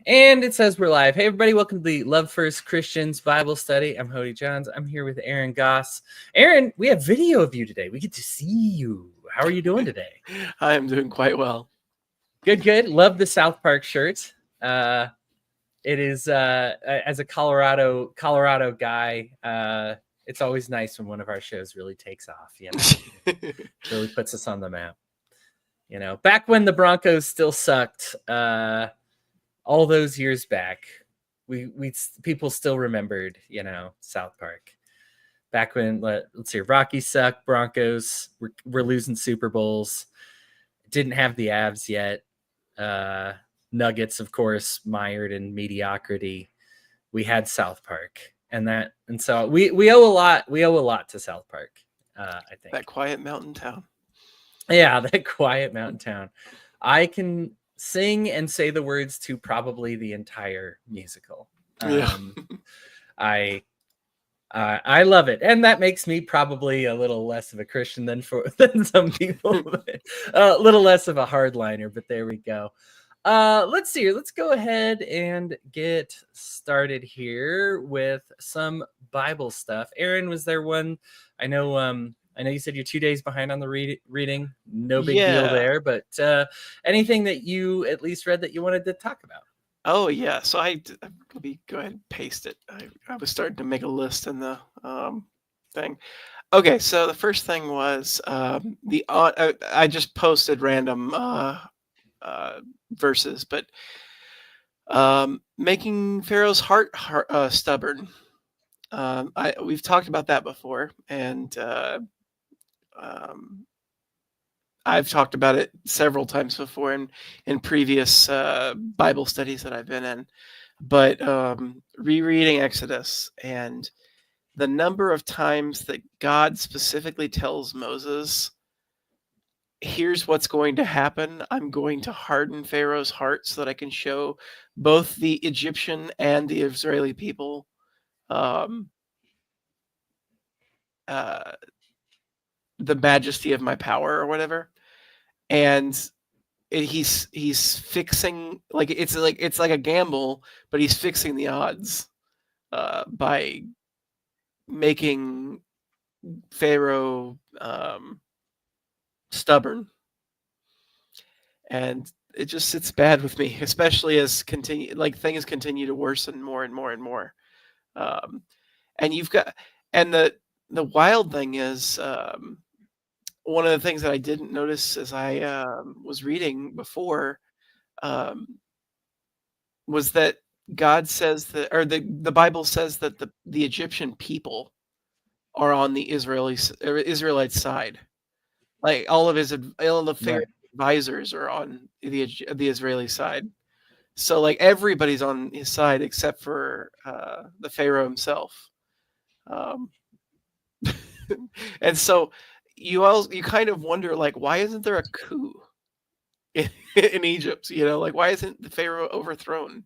And it says we're live. Hey, everybody. Welcome to the Love First Christians Bible Study. I'm Hody Johns. I'm here with Aaron Goss. Aaron, we have video of you today. We get to see you. How are you doing today? I am doing quite well. Good, good. Love the South Park shirt. It is, as a Colorado guy, it's always nice when one of our shows really takes off, you know, really puts us on the map. You know, back when the Broncos still sucked, all those years back, we people still remembered, you know, South Park. Back when, let's see, Rocky sucked, Broncos were losing Super Bowls, didn't have the Avs yet. Nuggets, of course, mired in mediocrity. We had South Park, and so we owe a lot. We owe a lot to South Park. I think that quiet mountain town. Yeah, that quiet mountain town. I can sing and say the words to probably the entire musical. I love it, and that makes me probably a little less of a Christian than some people, a little less of a hardliner. But there we go. Let's see. Let's go ahead and get started here with some Bible stuff. Aaron, was there one? I know you said you're 2 days behind on the reading. No big deal there, but anything that you at least read that you wanted to talk about? Oh, yeah. So let me go ahead and paste it. I was starting to make a list in the thing. Okay, so the first thing was I just posted random verses, but making Pharaoh's heart stubborn. We've talked about that before, and I've talked about it several times before in previous Bible studies that I've been in. But rereading Exodus and the number of times that God specifically tells Moses, here's what's going to happen. I'm going to harden Pharaoh's heart so that I can show both the Egyptian and the Israeli people the majesty of my power or whatever. And he's fixing, like it's like a gamble, but he's fixing the odds by making Pharaoh stubborn. And it just sits bad with me, especially as things continue to worsen more and more and more. And you've got, and the wild thing is, one of the things that I didn't notice as I was reading before was that God says that, or the Bible says that the Egyptian people are on the Israelite side. Like all of the Pharaoh's advisors are on the Israeli side. So like everybody's on his side except for the Pharaoh himself. And so you kind of wonder, like, why isn't there a coup in Egypt? You know, like, why isn't the Pharaoh overthrown?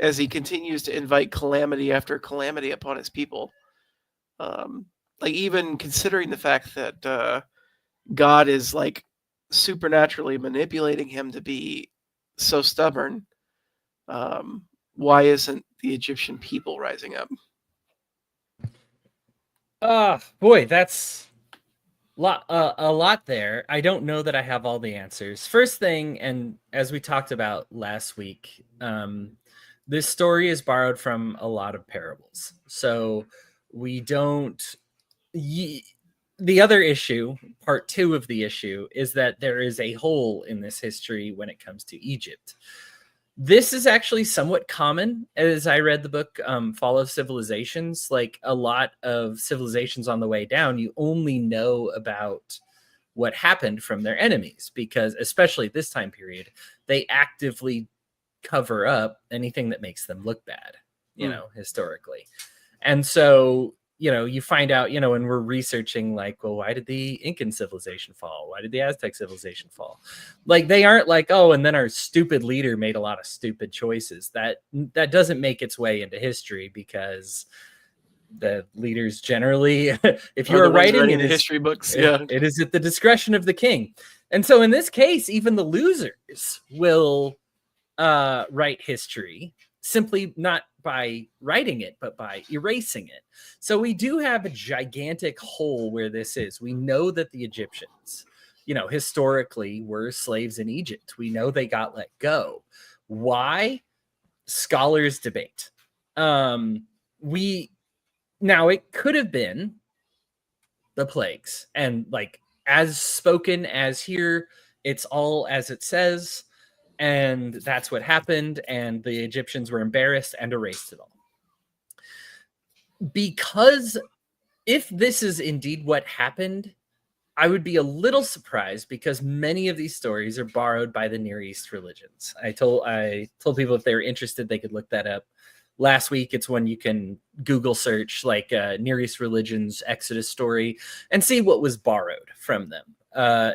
As he continues to invite calamity after calamity upon his people. Like, even considering the fact that God is like supernaturally manipulating him to be so stubborn, why isn't the Egyptian people rising up? Boy, that's a lot there. I don't know that I have all the answers. First thing, and as we talked about last week, this story is borrowed from a lot of parables. So we don't... The other issue, part 2 of the issue, is that there is a hole in this history when it comes to Egypt. This is actually somewhat common. As I read the book, Fall of Civilizations, like a lot of civilizations on the way down, you only know about what happened from their enemies, because especially this time period, they actively cover up anything that makes them look bad, you know, historically. And so, you know, you find out, you know, and we're researching, like, well, why did the Incan civilization fall? Why did the Aztec civilization fall? Like, they aren't like, oh, and then our stupid leader made a lot of stupid choices. That doesn't make its way into history, because the leaders generally, if you're writing the history books, it is at the discretion of the king. And so in this case, even the losers will write history, simply not by writing it, but by erasing it. So we do have a gigantic hole where this is. We know that the Egyptians, historically were slaves in Egypt. We know they got let go. Why? Scholars debate. We Now it could have been the plagues, and like as spoken as here, it's all as it says, and that's what happened, and the Egyptians were embarrassed and erased it all. Because if this is indeed what happened, I would be a little surprised, because many of these stories are borrowed by the Near East religions. I told people if they were interested, they could look that up. Last week, it's when you can Google search like Near East religions Exodus story and see what was borrowed from them.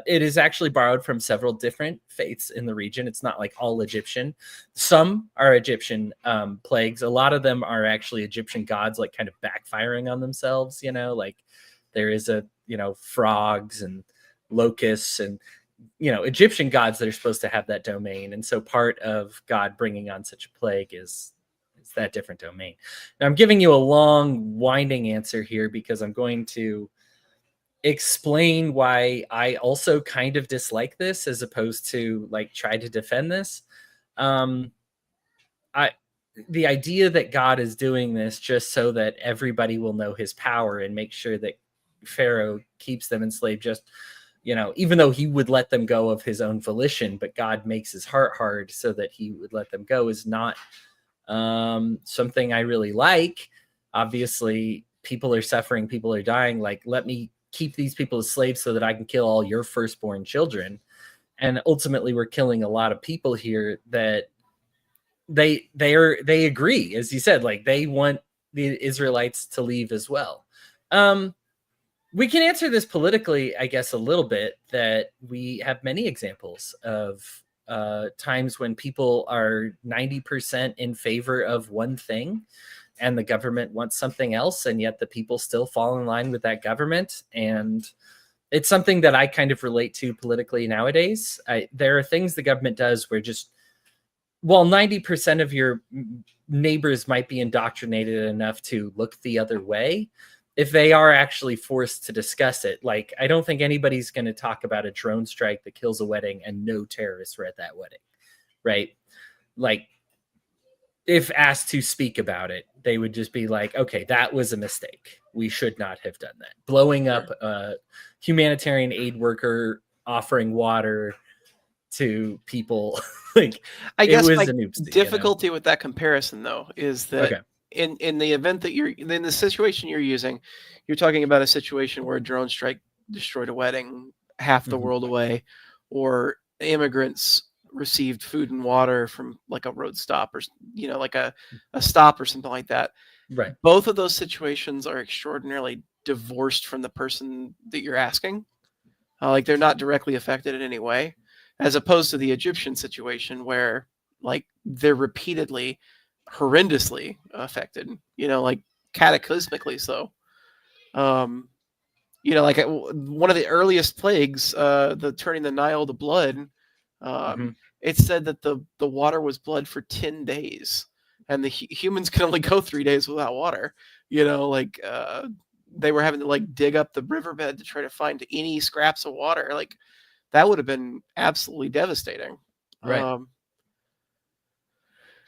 It is actually borrowed from several different faiths in the region. It's not like all Egyptian. Some are Egyptian plagues. A lot of them are actually Egyptian gods, like kind of backfiring on themselves. Like there is frogs and locusts and Egyptian gods that are supposed to have that domain. And so part of God bringing on such a plague is that different domain. Now I'm giving you a long winding answer here because I'm going to explain why I also kind of dislike this as opposed to like try to defend this. The idea that God is doing this just so that everybody will know his power and make sure that Pharaoh keeps them enslaved, just even though he would let them go of his own volition, but God makes his heart hard so that he would let them go, is not something I really like. Obviously, people are suffering, people are dying. Like, let me keep these people as slaves so that I can kill all your firstborn children. And ultimately, we're killing a lot of people here that they agree, as you said, like they want the Israelites to leave as well. We can answer this politically, I guess, a little bit, that we have many examples of times when people are 90% in favor of one thing and the government wants something else, and yet the people still fall in line with that government. And it's something that I kind of relate to politically nowadays. There are things the government does where just, while 90% of your neighbors might be indoctrinated enough to look the other way, if they are actually forced to discuss it, like, I don't think anybody's going to talk about a drone strike that kills a wedding and no terrorists were at that wedding, right? Like, if asked to speak about it, they would just be like, okay, that was a mistake. We should not have done that. Blowing up a humanitarian aid worker offering water to people, like, I guess it was my an oopsie, difficulty with that comparison, though, is that Okay. in the event that in the situation you're using, you're talking about a situation where a drone strike destroyed a wedding half the Mhm. world away, or immigrants received food and water from like a road stop, or like a stop or something like that. Right. Both of those situations are extraordinarily divorced from the person that you're asking. Like they're not directly affected in any way, as opposed to the Egyptian situation where like they're repeatedly horrendously affected, like cataclysmically so. Like one of the earliest plagues, the turning the Nile to blood, Mm-hmm. it said that the water was blood for 10 days, and the humans could only go 3 days without water. Like they were having to like dig up the riverbed to try to find any scraps of water. Like that would have been absolutely devastating. Right.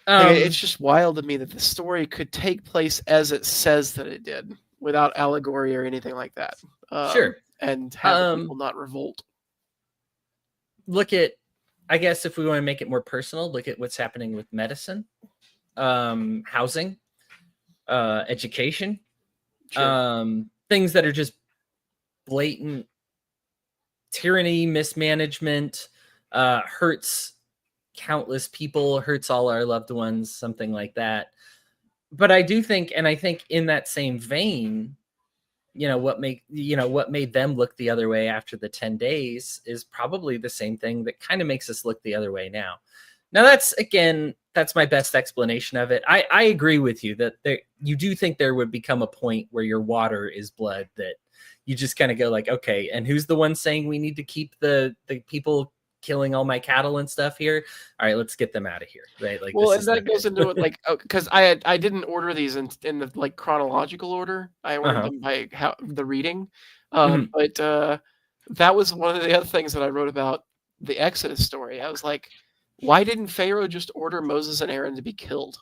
Like it's just wild to me that the story could take place as it says that it did, without allegory or anything like that. Sure. And have the people not revolt. Look at, I guess if we want to make it more personal, look at what's happening with medicine, housing, education, Sure. Things that are just blatant tyranny, mismanagement, hurts countless people, hurts all our loved ones, something like that. But I do think, and I think in that same vein, what made them look the other way after the 10 days is probably the same thing that kind of makes us look the other way now. Now that's my best explanation of it. I agree with you that you do think there would become a point where your water is blood, that you just kind of go like, okay, and who's the one saying we need to keep the people killing all my cattle and stuff here. All right, let's get them out of here, right? Like, Well, this and is no that goes good. into it, like, because I didn't order these in the like chronological order. I ordered Uh-huh. them by how the reading, Mhm. but that was one of the other things that I wrote about the Exodus story. I was like, why didn't Pharaoh just order Moses and Aaron to be killed?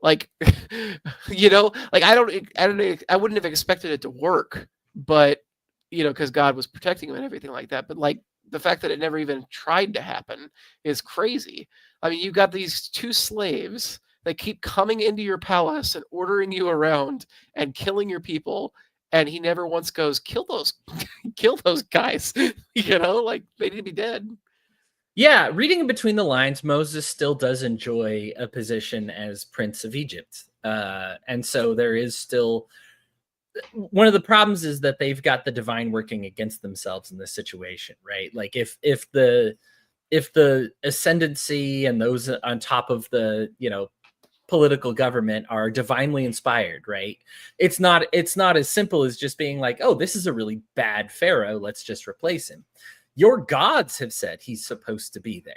Like, like I wouldn't have expected it to work, but because God was protecting him and everything like that. But like the fact that it never even tried to happen is crazy. I mean, you got these two slaves that keep coming into your palace and ordering you around and killing your people, and he never once goes, kill those, kill those guys. Like they need to be dead. Yeah, reading in between the lines, Moses still does enjoy a position as Prince of Egypt. And so there is still one of the problems is that they've got the divine working against themselves in this situation, right? Like if the ascendancy and those on top of the, political government are divinely inspired, right? It's not as simple as just being like, oh, this is a really bad pharaoh, let's just replace him. Your gods have said he's supposed to be there.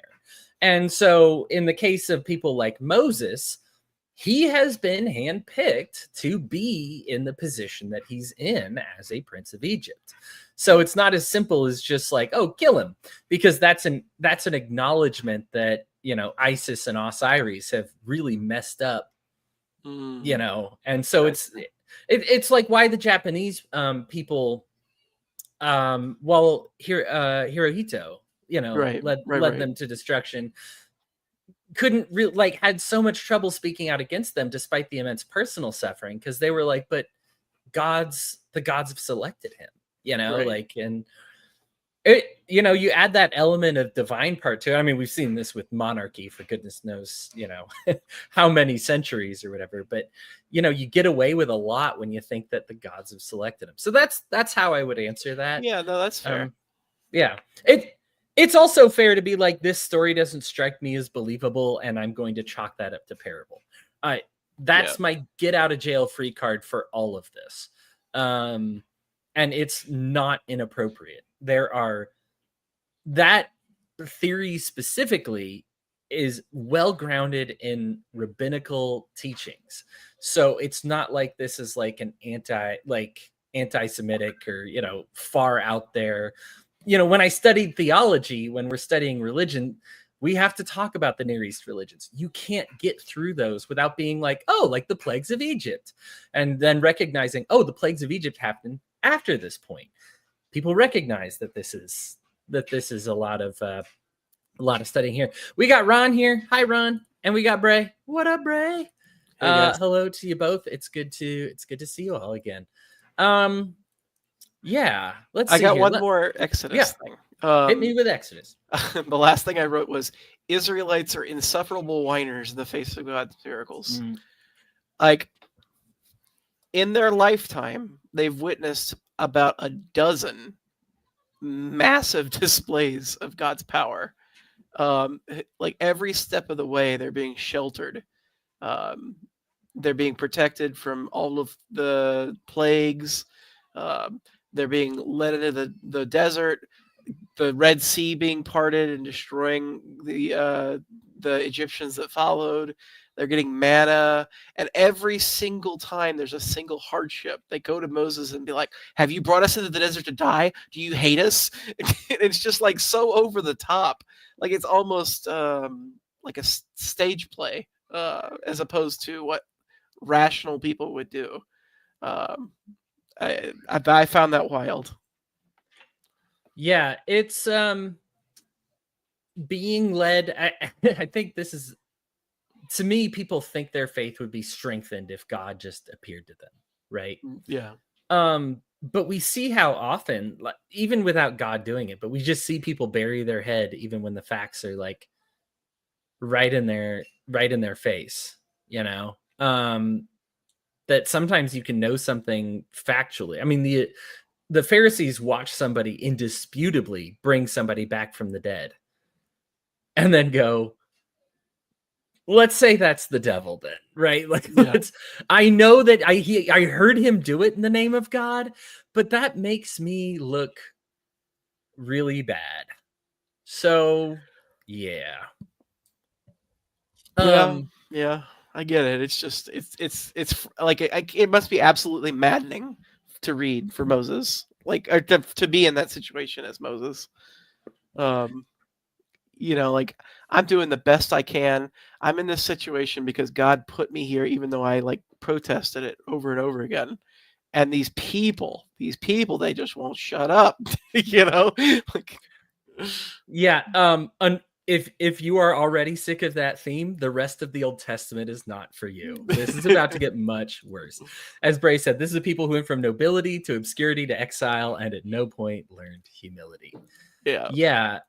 And so in the case of people like Moses, he has been handpicked to be in the position that he's in as a prince of Egypt. So it's not as simple as just like, oh, kill him, because that's an acknowledgement that ISIS and Osiris have really messed up, and so it's like why the Japanese people, well, here Hirohito, Right, right, led right, them to destruction, couldn't really, like, had so much trouble speaking out against them despite the immense personal suffering, because they were like, but the gods have selected him, right. like, and you add that element of divine part to it. I mean, we've seen this with monarchy for goodness knows, how many centuries or whatever, but you get away with a lot when you think that the gods have selected him. So that's how I would answer that. Yeah, no, that's fair. Yeah. It's also fair to be like, this story doesn't strike me as believable, and I'm going to chalk that up to parable. Yeah. That's my get out of jail free card for all of this. And it's not inappropriate. That theory specifically is well grounded in rabbinical teachings. So it's not like this is like an anti-Semitic or, far out there. When I studied theology, when we're studying religion, we have to talk about the Near East religions. You can't get through those without being like, oh, like the plagues of Egypt, and then recognizing, oh, the plagues of Egypt happened after this point. People recognize that this is a lot of studying here. We got Ron here. Hi, Ron. And we got Bray. What up, Bray? Hey guys. Hello to you both. It's good to see you all again. Yeah, let's see. I got here. one more Exodus thing. Hit me with Exodus. The last thing I wrote was Israelites are insufferable whiners in the face of God's miracles. Like, in their lifetime, they've witnessed about a dozen massive displays of God's power. Like every step of the way, they're being sheltered. They're being protected from all of the plagues. They're being led into the desert, the Red Sea being parted and destroying the Egyptians that followed. They're getting manna, and every single time there's a single hardship, they go to Moses and be like, "Have you brought us into the desert to die? Do you hate us?" It's just like so over the top, like it's almost like a stage play, as opposed to what rational people would do. I found that wild. Yeah, it's being led. I think this is, to me, people think their faith would be strengthened if God just appeared to them, right? Yeah. But we see how often, like, even without God doing it, but we just see people bury their head even when the facts are like right in their face, that sometimes you can know something factually. I mean, the Pharisees watch somebody indisputably bring somebody back from the dead and then go, let's say that's the devil then, right? Like, I know that I heard him do it in the name of God, but that makes me look really bad. So, yeah. Yeah, Um, yeah, I get it. It's just it's like it must be absolutely maddening to read for Moses, like or to be in that situation as Moses. Um, like I'm doing the best I can. I'm in this situation because God put me here, even though I like protested it over and over again. And these people, they just won't shut up, like yeah. If you are already sick of that theme, the rest of the Old Testament is not for you. This is about to get much worse. As Bray said, this is a people who went from nobility to obscurity to exile, and at no point learned humility. yeah. Yeah.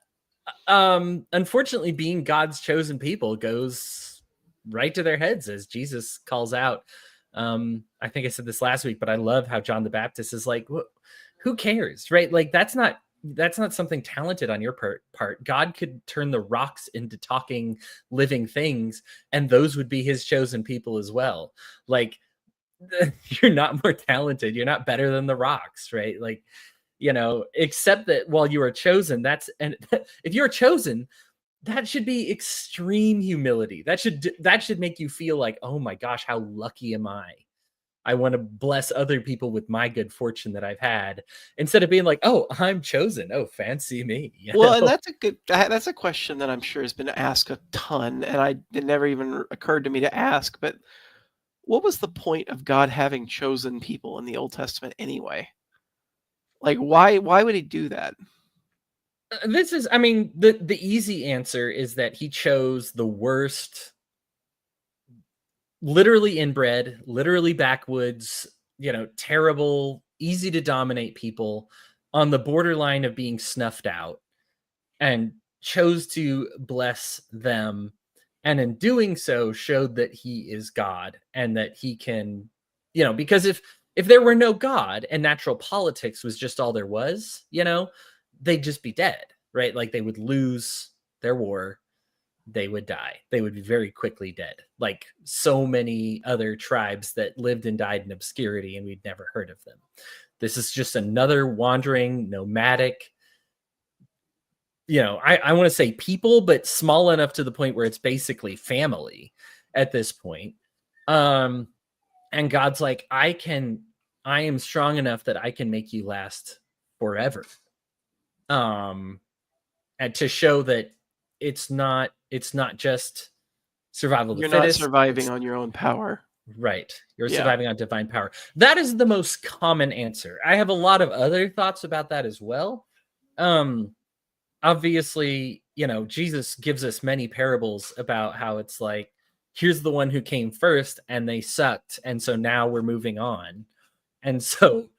Unfortunately, being God's chosen people goes right to their heads, as Jesus calls out. I think I said this last week, but I love how John the Baptist is like, who cares, right? Like that's not something talented on your part. God could turn the rocks into talking living things, and those would be his chosen people as well. Like, you're not more talented, you're not better than the rocks, right? Like, except that while you are chosen, and if you're chosen, that should be extreme humility. That should make you feel like, oh my gosh, how lucky am I want to bless other people with my good fortune that I've had, instead of being like, oh, I'm chosen, oh, fancy me. Well, and that's a question that I'm sure has been asked a ton, and it never even occurred to me to ask, but what was the point of God having chosen people in the Old Testament anyway? Like why would he do that? This is, I mean, the easy answer is that he chose the worst, literally inbred, literally backwoods, terrible, easy to dominate people on the borderline of being snuffed out, and chose to bless them. And in doing so, showed that he is God, and that he can, because if there were no God and natural politics was just all there was, they'd just be dead, right? Like, they would lose their war, they would die. They would be very quickly dead, like so many other tribes that lived and died in obscurity, and we'd never heard of them. This is just another wandering, nomadic, I want to say people, but small enough to the point where it's basically family at this point. And God's like, I am strong enough that I can make you last forever. And to show that it's not just survival of the You're not fittest. surviving It's on your own power. right. You're Yeah. surviving on divine power. That is the most common answer. I have a lot of other thoughts about that as well. Obviously, Jesus gives us many parables about how it's like, here's the one who came first and they sucked. And so now we're moving on. And so,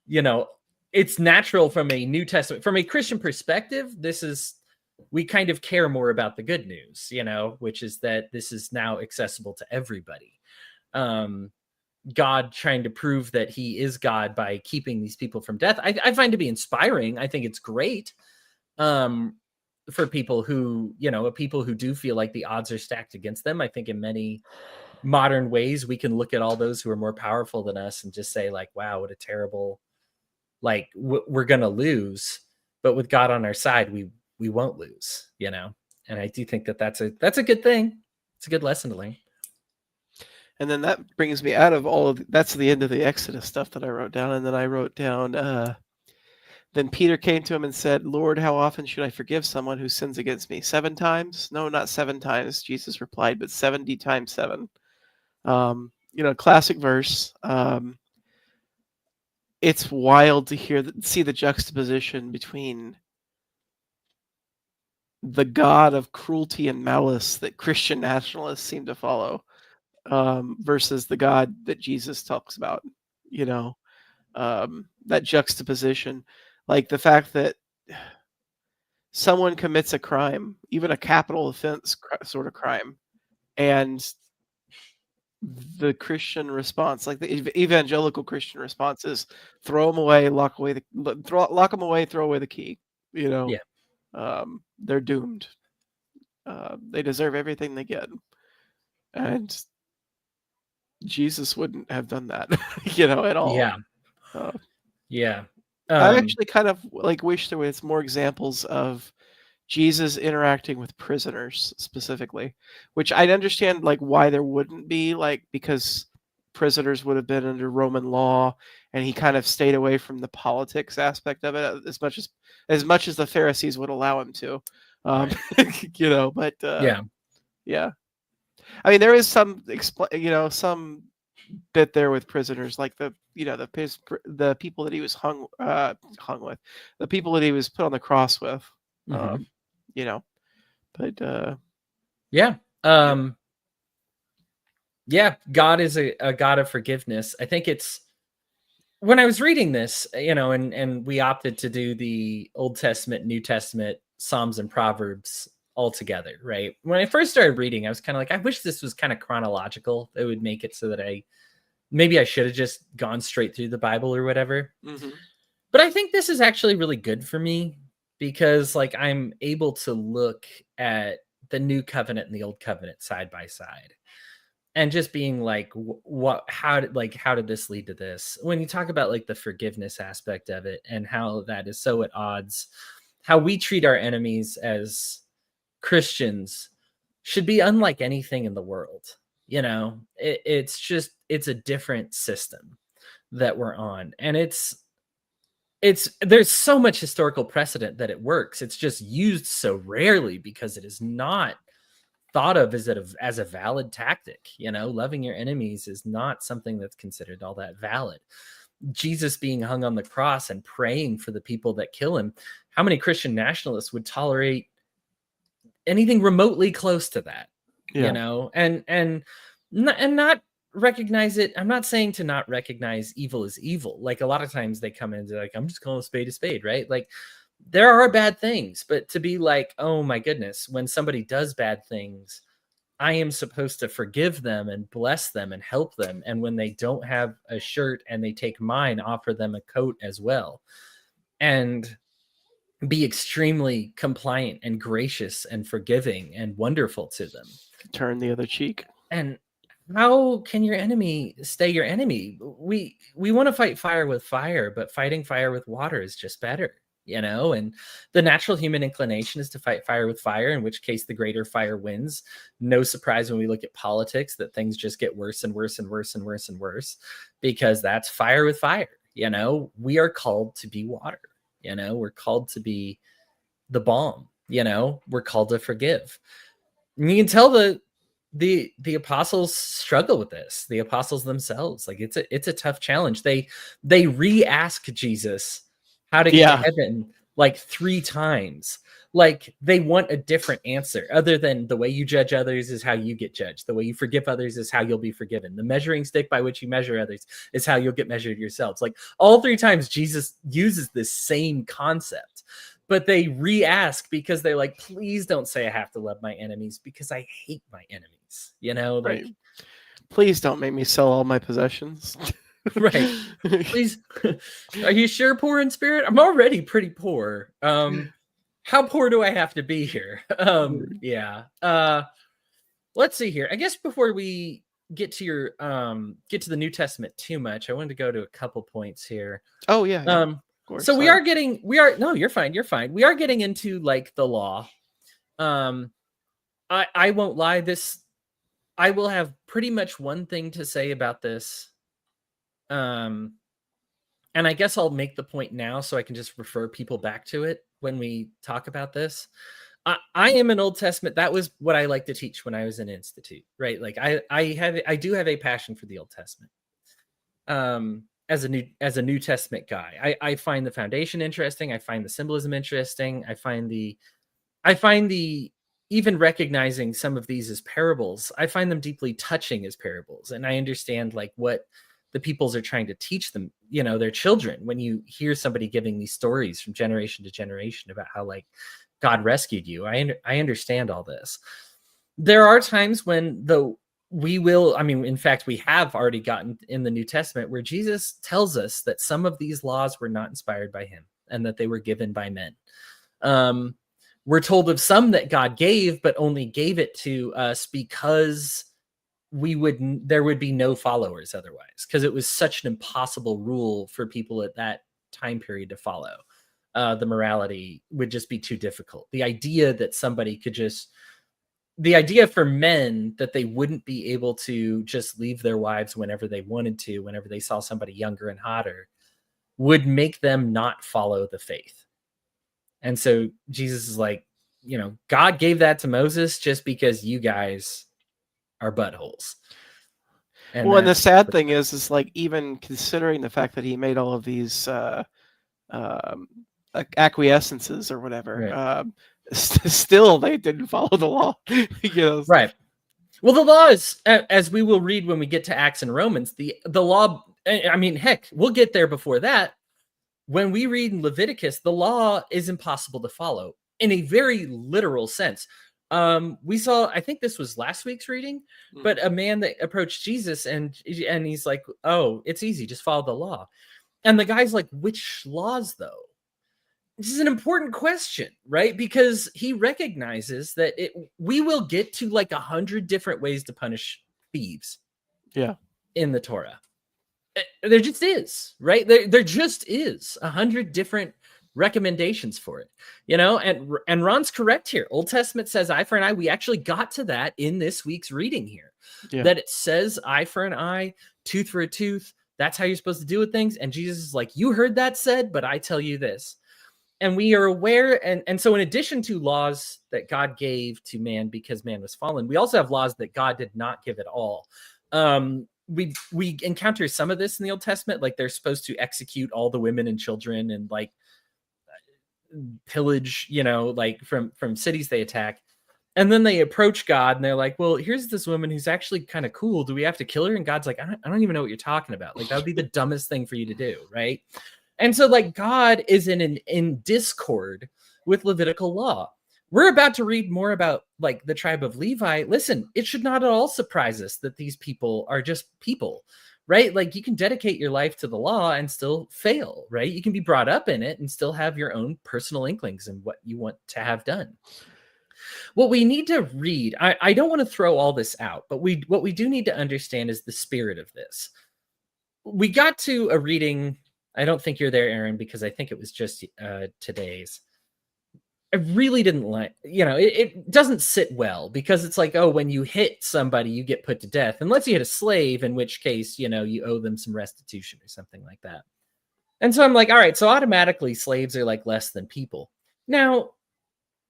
you know, it's natural from a New Testament, from a Christian perspective, we kind of care more about the good news, which is that this is now accessible to everybody. Um, God trying to prove that he is God by keeping these people from death, I find to be inspiring. I think it's great. For people who do feel like the odds are stacked against them. I think in many modern ways we can look at all those who are more powerful than us and just say, like, wow, what a terrible, like, we're gonna lose. But with God on our side, we won't lose. And I do think that that's a good thing. It's a good lesson to learn. And then that brings me out of all of that's the end of the Exodus stuff that I wrote down, and then I wrote down then Peter came to him and said, Lord, how often should I forgive someone who sins against me? 7 times? No, not 7 times, Jesus replied, but 70 times 7. Classic verse. It's wild to see the juxtaposition between the God of cruelty and malice that Christian nationalists seem to follow, versus the God that Jesus talks about. That juxtaposition, like the fact that someone commits a crime, even a capital offense sort of crime, and the Christian response, like the evangelical Christian response, is throw them away, lock them away, throw away the key. Yeah. They're doomed. They deserve everything they get, and Jesus wouldn't have done that, at all. Yeah. Yeah. I actually kind of like wish there was more examples of Jesus interacting with prisoners specifically, which I understand like why there wouldn't be, like, because prisoners would have been under Roman law, and he kind of stayed away from the politics aspect of it as much as the Pharisees would allow him to. Right. But Yeah. yeah. I mean, there is some bit there with prisoners, like the people that he was hung with, the people that he was put on the cross with. Mm-hmm. Um, you know, but Yeah. yeah. Yeah. God is a God of forgiveness. I think it's when I was reading this, and we opted to do the Old Testament, New Testament, Psalms and Proverbs all together, right? When I first started reading, I was kind of like, I wish this was kind of chronological. It would make it so that maybe I should have just gone straight through the Bible or whatever. Mm-hmm. But I think this is actually really good for me because like I'm able to look at the new covenant and the old covenant side by side and just being like how did this lead to this? When you talk about like the forgiveness aspect of it and how that is so at odds, how we treat our enemies as Christians should be unlike anything in the world. It's a different system that we're on, and there's so much historical precedent that it works. It's just used so rarely because it is not thought of as a valid tactic. Loving your enemies is not something that's considered all that valid. Jesus being hung on the cross and praying for the people that kill him, how many Christian nationalists would tolerate anything remotely close to that? Yeah. And not recognize it. I'm not saying to not recognize evil as evil. Like a lot of times they come in and they're like, I'm just calling a spade, right? Like there are bad things, but to be like, oh my goodness, when somebody does bad things, I am supposed to forgive them and bless them and help them. And when they don't have a shirt and they take mine, offer them a coat as well. And be extremely compliant and gracious and forgiving and wonderful to them. Turn the other cheek. And how can your enemy stay your enemy? We want to fight fire with fire, but fighting fire with water is just better, and the natural human inclination is to fight fire with fire, in which case the greater fire wins. No surprise when we look at politics that things just get worse and worse and worse and worse and worse, because that's fire with fire. We are called to be water. We're called to be the balm. We're called to forgive. And you can tell the apostles struggle with this. The apostles themselves, like it's a tough challenge. They re-ask Jesus how to get to heaven like 3 times. Like they want a different answer other than the way you judge others is how you get judged. The way you forgive others is how you'll be forgiven. The measuring stick by which you measure others is how you'll get measured yourselves. Like all 3 times Jesus uses this same concept, but they re-ask because they're like, please don't say I have to love my enemies because I hate my enemies. Like right. Please don't make me sell all my possessions. Right. Please. Are you sure poor in spirit? I'm already pretty poor. How poor do I have to be here? Yeah. Let's see here. I guess before we get to the New Testament too much, I wanted to go to a couple points here. Oh yeah. Of course. So no, you're fine. You're fine. We are getting into like the law. I won't lie. I will have pretty much one thing to say about this. And I guess I'll make the point now so I can just refer people back to it when we talk about this. I am an Old Testament. That was what I like to teach when I was in institute, right? Like I do have a passion for the Old Testament. As a New Testament guy, I find the foundation interesting. I find the symbolism interesting. I find the even recognizing some of these as parables, I find them deeply touching as parables. And I understand like what the peoples are trying to teach them, their children. When you hear somebody giving these stories from generation to generation about how like God rescued you, I understand all this. There are times when in fact, we have already gotten in the New Testament where Jesus tells us that some of these laws were not inspired by him and that they were given by men. We're told of some that God gave, but only gave it to us because there would be no followers otherwise, because it was such an impossible rule for people at that time period to follow. the morality would just be too difficult. The idea that somebody could just, the idea for men that they wouldn't be able to just leave their wives whenever they wanted to, whenever they saw somebody younger and hotter, would make them not follow the faith. And so Jesus is like, God gave that to Moses just because you guys are buttholes. And the sad thing is like, even considering the fact that he made all of these acquiescences or whatever, right. Still they didn't follow the law. Right. Well, the law is, as we will read when we get to Acts and Romans, the law, I mean, heck, we'll get there before that. When we read in Leviticus, the law is impossible to follow in a very literal sense. We saw, I think this was last week's reading, but a man that approached Jesus and he's like, oh, it's easy, just follow the law. And the guy's like, which laws though? This is an important question, right? Because he recognizes that we will get to like 100 different ways to punish thieves. Yeah. In the Torah. There just is, right? There just is 100 different recommendations for it, and Ron's correct here. Old Testament says eye for an eye. We actually got to that in this week's reading here, that it says eye for an eye, tooth for a tooth. That's how you're supposed to deal with things. And Jesus is like, you heard that said, but I tell you this. And we are aware. And so in addition to laws that God gave to man because man was fallen, we also have laws that God did not give at all. We encounter some of this in the Old Testament, like they're supposed to execute all the women and children and like pillage, like from cities they attack. And then they approach God and they're like, well, here's this woman who's actually kind of cool. Do we have to kill her? And God's like, I don't even know what you're talking about. Like, that would be the dumbest thing for you to do. Right. And so like God is in discord with Levitical law. We're about to read more about like the tribe of Levi. Listen, it should not at all surprise us that these people are just people, right? Like you can dedicate your life to the law and still fail, right? You can be brought up in it and still have your own personal inklings and what you want to have done. What we need to read, I don't want to throw all this out, but what we do need to understand is the spirit of this. We got to a reading. I don't think you're there, Aaron, because I think it was just today's. I really didn't like, it doesn't sit well because it's like, oh, when you hit somebody, you get put to death, unless you hit a slave, in which case, you owe them some restitution or something like that. And so I'm like, all right, so automatically slaves are like less than people. Now,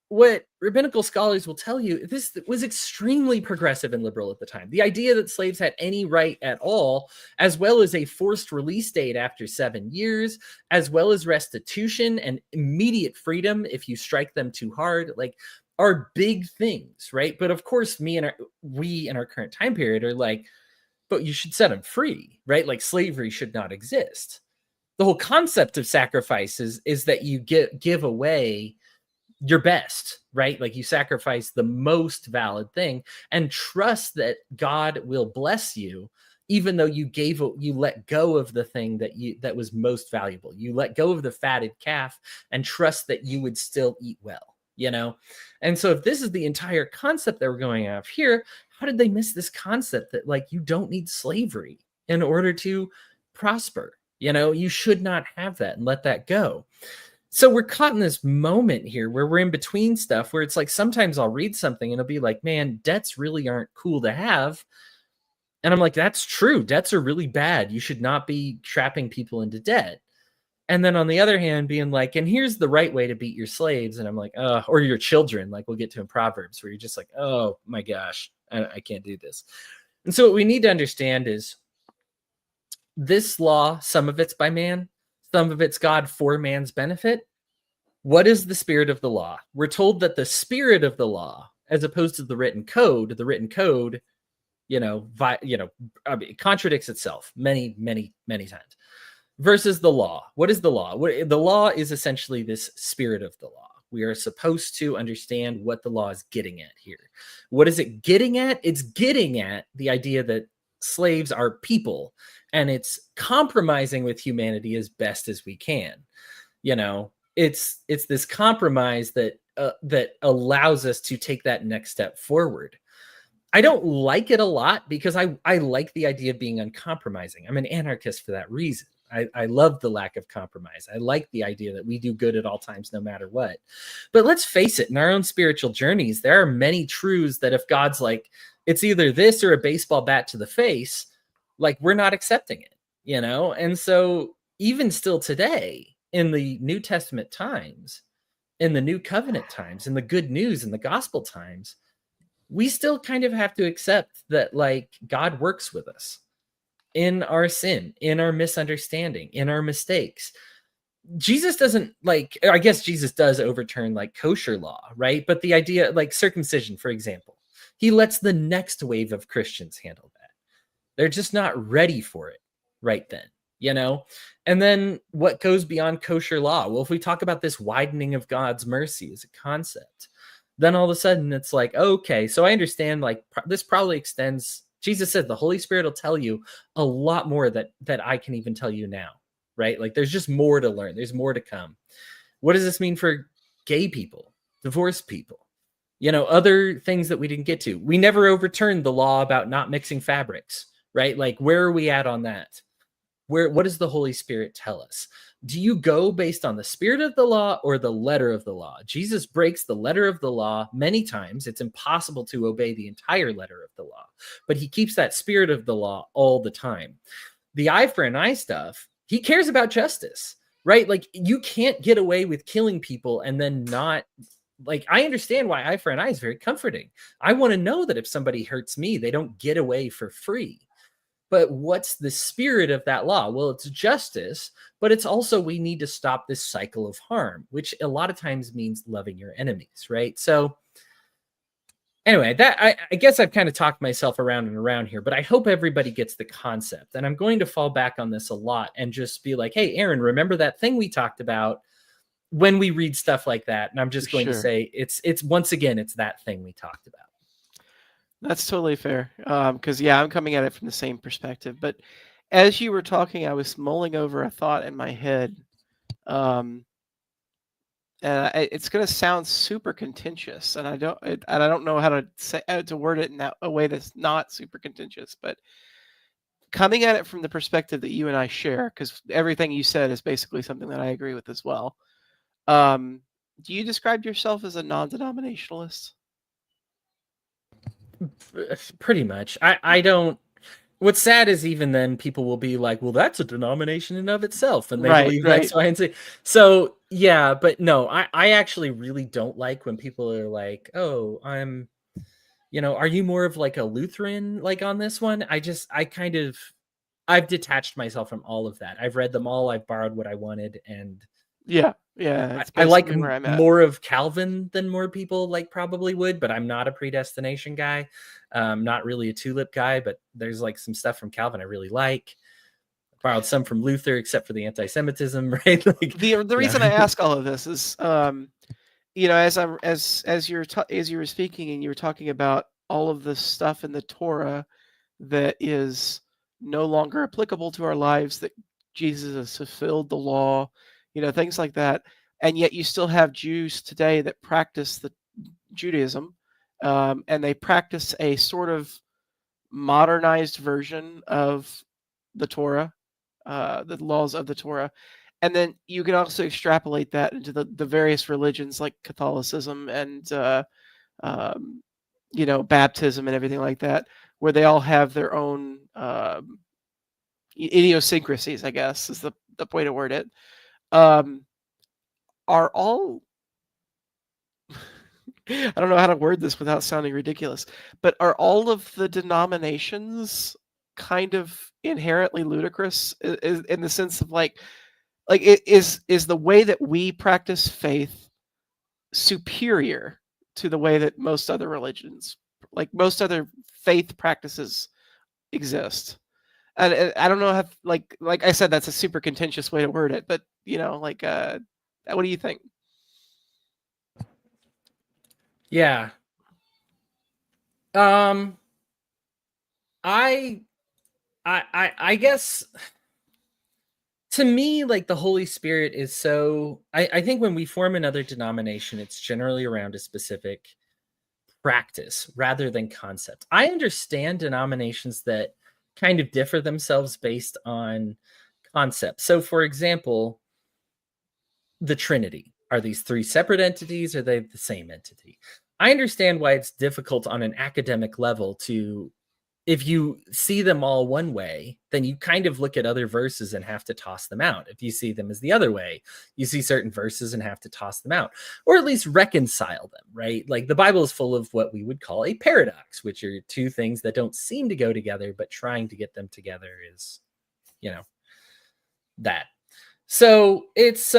what rabbinical scholars will tell you, this was extremely progressive and liberal at the time. The idea that slaves had any right at all, as well as a forced release date after 7 years, as well as restitution and immediate freedom if you strike them too hard, like, are big things, right? But of course, we in our current time period are like, but you should set them free, right? Like slavery should not exist. The whole concept of sacrifice is that you give away your best, right? Like you sacrifice the most valid thing and trust that God will bless you, even though you let go of the thing that was most valuable. You let go of the fatted calf and trust that you would still eat well, And so if this is the entire concept that we're going off here, how did they miss this concept that like you don't need slavery in order to prosper? You should not have that and let that go. So we're caught in this moment here where we're in between stuff where it's like sometimes I'll read something and it'll be like, man, debts really aren't cool to have. And I'm like, that's true. Debts are really bad. You should not be trapping people into debt. And then on the other hand, being like, and here's the right way to beat your slaves. And I'm like, or your children, like we'll get to in Proverbs, where you're just like, oh my gosh, I can't do this. And so what we need to understand is this law, some of it's by man, some of it's God for man's benefit. What is the spirit of the law? We're told that the spirit of the law, as opposed to the written code, it contradicts itself many, many, many times. Versus the law. What is the law? The law is essentially this spirit of the law. We are supposed to understand what the law is getting at here. What is it getting at? It's getting at the idea that slaves are people, and it's compromising with humanity as best as we can. It's this compromise that allows us to take that next step forward. I don't like it a lot because I like the idea of being uncompromising. I'm an anarchist for that reason. I love the lack of compromise. I like the idea that we do good at all times, no matter what. But let's face it, in our own spiritual journeys, there are many truths that if God's like, it's either this or a baseball bat to the face, like we're not accepting it, you know? And so even still today in the New Testament times, in the New Covenant times, in the good news, in the gospel times, we still kind of have to accept that like God works with us in our sin, in our misunderstanding, in our mistakes. Jesus doesn't like, I guess Jesus does overturn like kosher law, right? But the idea, like circumcision, for example, he lets the next wave of Christians handle that. They're just not ready for it right then, you know? And then what goes beyond kosher law? Well, if we talk about this widening of God's mercy as a concept, then all of a sudden it's like, okay, so I understand like this probably extends. Jesus said the Holy Spirit will tell you a lot more that I can even tell you now, right? Like there's just more to learn. There's more to come. What does this mean for gay people, divorced people? You know, other things that we didn't get to. We never overturned the law about not mixing fabrics, right? Like where are we at on that? What does the Holy Spirit tell us? Do you go based on the spirit of the law or the letter of the law? Jesus breaks the letter of the law many times. It's impossible to obey the entire letter of the law, but he keeps that spirit of the law all the time. The eye for an eye stuff, he cares about justice, right? Like you can't get away with killing people and then not, like, I understand why eye for an eye is very comforting. I want to know that if somebody hurts me, they don't get away for free. But what's the spirit of that law? Well, it's justice, but it's also we need to stop this cycle of harm, which a lot of times means loving your enemies, right? So anyway, that I guess I've kind of talked myself around and around here, but I hope everybody gets the concept. And I'm going to fall back on this a lot and just be like, hey, Aaron, remember that thing we talked about when we read stuff like that? And I'm just going to say it's once again, it's that thing we talked about. That's totally fair. Because yeah, I'm coming at it from the same perspective. But as you were talking, I was mulling over a thought in my head. And it's going to sound super contentious, and I don't know how to say to word it in a way that's not super contentious. But coming at it from the perspective that you and I share, because everything you said is basically something that I agree with as well. Do you describe yourself as a non-denominationalist? Pretty much. I don't. What's sad is even then people will be like, well, that's a denomination in of itself. And they believe X, Y, and Z. So yeah, but no, I actually really don't like when people are like, oh, I'm, you know, are you more of like a Lutheran like on this one? I've detached myself from all of that. I've read them all. I've borrowed what I wanted. And yeah, that's I like where I'm at. more of Calvin than more people like probably would, but I'm not a predestination guy. Not really a tulip guy, but there's like some stuff from Calvin I really like. Borrowed some from Luther, except for the anti-Semitism, right? Like the reason I ask all of this is, you know, as you were speaking and you were talking about all of the stuff in the Torah that is no longer applicable to our lives, that Jesus has fulfilled the law, you know, things like that. And yet you still have Jews today that practice the Judaism, and they practice a sort of modernized version of the Torah, the laws of the Torah. And then you can also extrapolate that into the various religions like Catholicism and, you know, baptism and everything like that, where they all have their own idiosyncrasies, I guess, is the way to word it. Are all I don't know how to word this without sounding ridiculous, but are all of the denominations kind of inherently ludicrous in the sense of like it is the way that we practice faith superior to the way that most other religions, like most other faith practices, exist? And I don't know how, like I said, that's a super contentious way to word it, but you know, like, what do you think? Yeah. I guess to me, like the Holy Spirit is so I think when we form another denomination, it's generally around a specific practice rather than concept. I understand denominations that kind of differ themselves based on concepts. So, for example, the Trinity. Are these three separate entities? Or are they the same entity? I understand why it's difficult on an academic level to, if you see them all one way, then you kind of look at other verses and have to toss them out. If you see them as the other way, you see certain verses and have to toss them out, or at least reconcile them, right? Like the Bible is full of what we would call a paradox, which are two things that don't seem to go together, but trying to get them together is, you know, that. So it's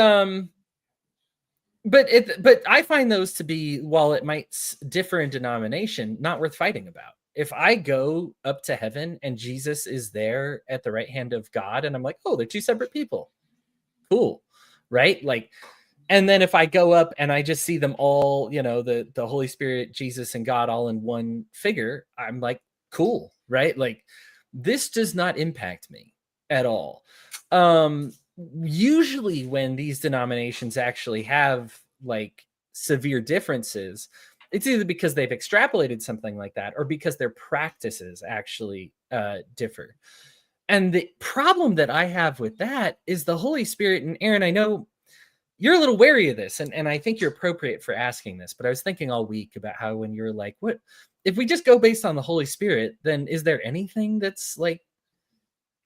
but I find those to be, while it might differ in denomination, not worth fighting about. If I go up to heaven and Jesus is there at the right hand of God, and I'm like, oh, they're two separate people, cool, right? Like, and then if I go up and I just see them all, the Holy Spirit, Jesus, and God all in one figure, I'm like, cool, right? Like, this does not impact me at all. Usually when these denominations actually have like severe differences, it's either because they've extrapolated something like that or because their practices actually differ. And the problem that I have with that is the Holy Spirit. And Aaron, I know you're a little wary of this, and I think you're appropriate for asking this, but I was thinking all week about how when you're like, what if we just go based on the Holy Spirit, then is there anything that's like,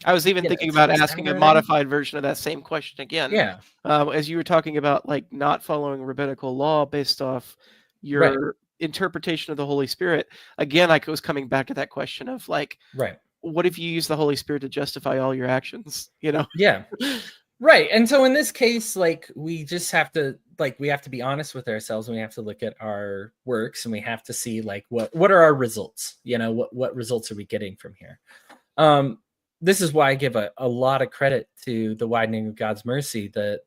I was even thinking about tells asking down a or anything? modified version of that same question again. Yeah, As you were talking about, like, not following rabbinical law based off right, your interpretation of the Holy Spirit. Again, I was coming back to that question of, like, right. what if you use the Holy Spirit to justify all your actions? Yeah. Right. And so in this case, like we just have to we have to be honest with ourselves, and we have to look at our works, and we have to see like what are our results? What results are we getting from here? This is why I give a lot of credit to the Widening of God's Mercy. The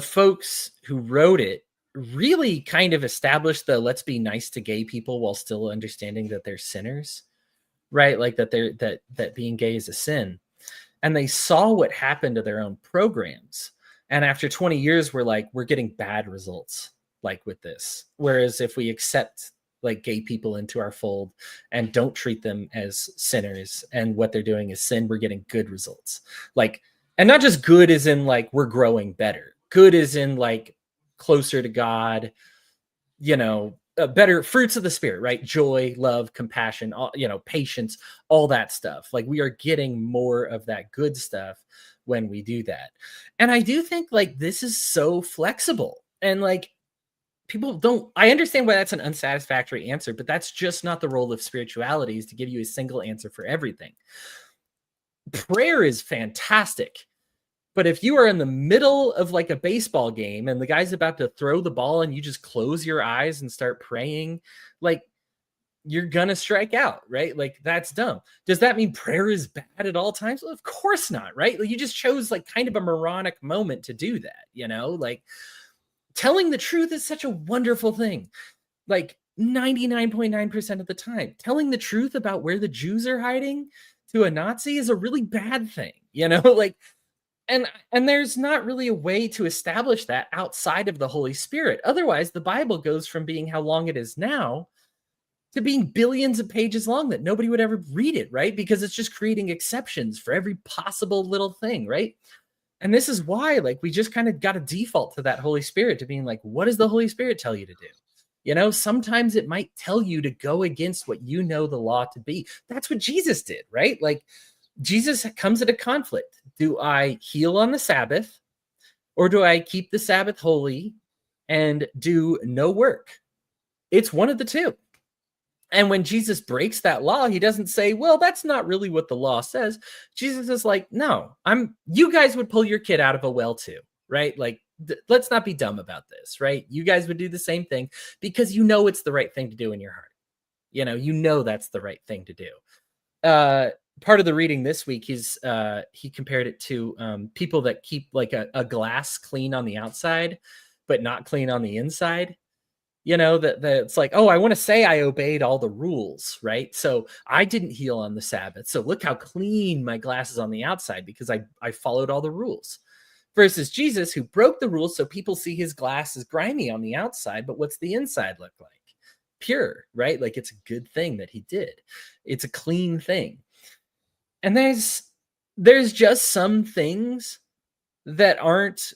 folks who wrote it really kind of established the let's be nice to gay people while still understanding that they're sinners, right? Like that being gay is a sin. And they saw what happened to their own programs. And after 20 years, we're getting bad results like with this. Whereas if we accept like gay people into our fold and don't treat them as sinners and what they're doing is sin, we're getting good results. Like, and not just good as in like we're growing better. Good as in like closer to God, better fruits of the Spirit, right? Joy, love, compassion, patience, all that stuff. Like we are getting more of that good stuff when we do that. And I do think like this is so flexible, and like I understand why that's an unsatisfactory answer, but that's just not the role of spirituality, is to give you a single answer for everything. Prayer is fantastic. But if you are in the middle of like a baseball game and the guy's about to throw the ball and you just close your eyes and start praying, like you're going to strike out, right? Like that's dumb. Does that mean prayer is bad at all times? Well, of course not, right? Like you just chose like kind of a moronic moment to do that, like telling the truth is such a wonderful thing. Like 99.9% of the time, telling the truth about where the Jews are hiding to a Nazi is a really bad thing, like, and there's not really a way to establish that outside of the Holy Spirit. Otherwise, the Bible goes from being how long it is now to being billions of pages long that nobody would ever read it, right? Because it's just creating exceptions for every possible little thing, right? And this is why, like, we just kind of got to default to that Holy Spirit, to being like, what does the Holy Spirit tell you to do? Sometimes it might tell you to go against what you know the law to be. That's what Jesus did, right? Like, Jesus comes at a conflict. Do I heal on the Sabbath, or do I keep the Sabbath holy and do no work? It's one of the two. And when Jesus breaks that law, he doesn't say, well, that's not really what the law says. Jesus is like, no, you guys would pull your kid out of a well too, right? Like, let's not be dumb about this, right? You guys would do the same thing because it's the right thing to do in your heart. That's the right thing to do. Part of the reading this week, he compared it to people that keep like a glass clean on the outside, but not clean on the inside. That it's like, oh, I want to say I obeyed all the rules, right? So I didn't heal on the Sabbath. So look how clean my glass is on the outside because I followed all the rules. Versus Jesus, who broke the rules so people see his glass is grimy on the outside, but what's the inside look like? Pure, right? Like it's a good thing that he did. It's a clean thing. And there's there's just some things that aren't.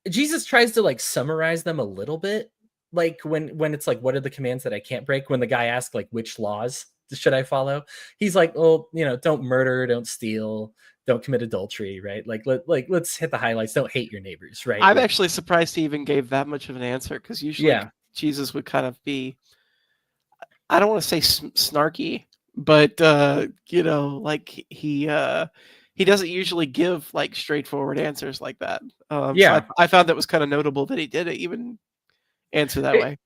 Jesus tries to like summarize them a little bit, like when it's like, what are the commands that I can't break? When the guy asks like, which laws should I follow? He's like, well, don't murder, don't steal, don't commit adultery, right? Let's hit the highlights. Don't hate your neighbors, right? I'm Like, actually surprised he even gave that much of an answer, because usually yeah, Jesus would kind of be, I don't want to say snarky, but like he doesn't usually give like straightforward answers like that. So yeah. I found that was kind of notable that he did even answer that It, way.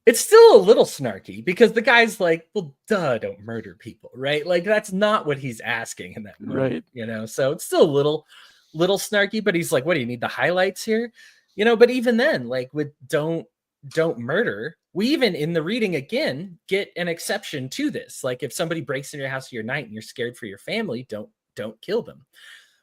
it's still a little snarky because the guy's like, well, duh, don't murder people, right? Like that's not what he's asking in that moment, Right. So it's still a little snarky, but he's like, what do you need the highlights here? But even then, like with don't murder, we even in the reading again get an exception to this. Like if somebody breaks in your house your night and you're scared for your family, don't kill them.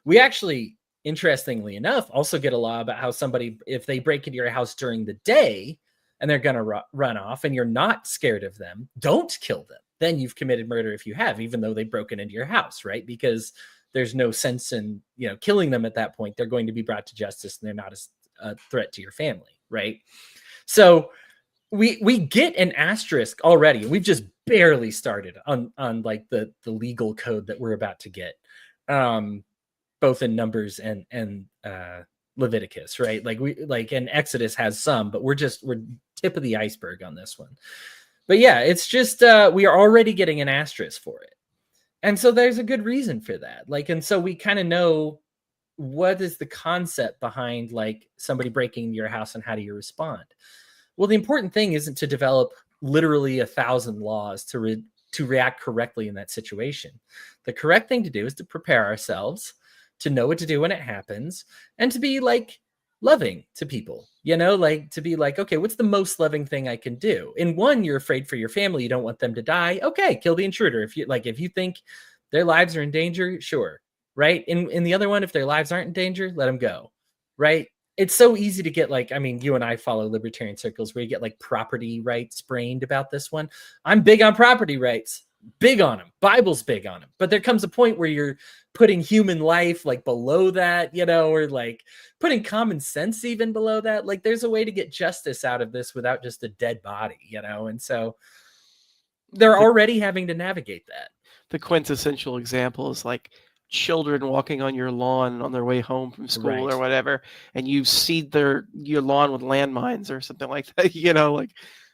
We actually, interestingly enough, also get a law about how somebody, if they break into your house during the day and they're going to run off and you're not scared of them, don't kill them. Then you've committed murder if you have, even though they've broken into your house, right? Because there's no sense in, killing them at that point. They're going to be brought to justice and they're not a threat to your family, right? So we get an asterisk already. We've just barely started on like the legal code that we're about to get. Both in Numbers and Leviticus, right? And Exodus has some, but we're tip of the iceberg on this one. But yeah, it's just we are already getting an asterisk for it, and so there's a good reason for that. And so we kind of know what is the concept behind like somebody breaking into your house and how do you respond. Well, the important thing isn't to develop literally 1,000 laws to react correctly in that situation. The correct thing to do is to prepare ourselves to know what to do when it happens and to be like loving to people, like to be like, okay, what's the most loving thing I can do? In one, you're afraid for your family. You don't want them to die. Okay, kill the intruder. If you think their lives are in danger, sure. Right. In the other one, if their lives aren't in danger, let them go. Right. It's so easy to get like, I mean, you and I follow libertarian circles where you get like property rights brained about this one. I'm big on property rights, big on them. Bible's big on them. But there comes a point where you're putting human life like below that, or like putting common sense even below that. Like there's a way to get justice out of this without just a dead body, and so they're already having to navigate that. The quintessential example is like children walking on your lawn on their way home from school or whatever, and you seed your lawn with landmines or something like that, like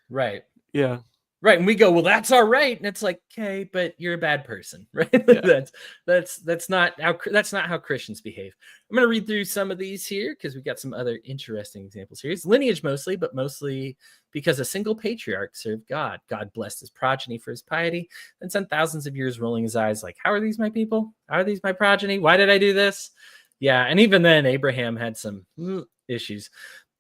right. Yeah. Right. And we go, well, that's all right. And it's like, okay, but you're a bad person, right? Yeah. that's not how Christians behave. I'm going to read through some of these here because we've got some other interesting examples here. It's lineage mostly, but mostly because a single patriarch served God. God blessed his progeny for his piety and spent thousands of years rolling his eyes like, how are these my people? How are these my progeny? Why did I do this? Yeah. And even then, Abraham had some issues.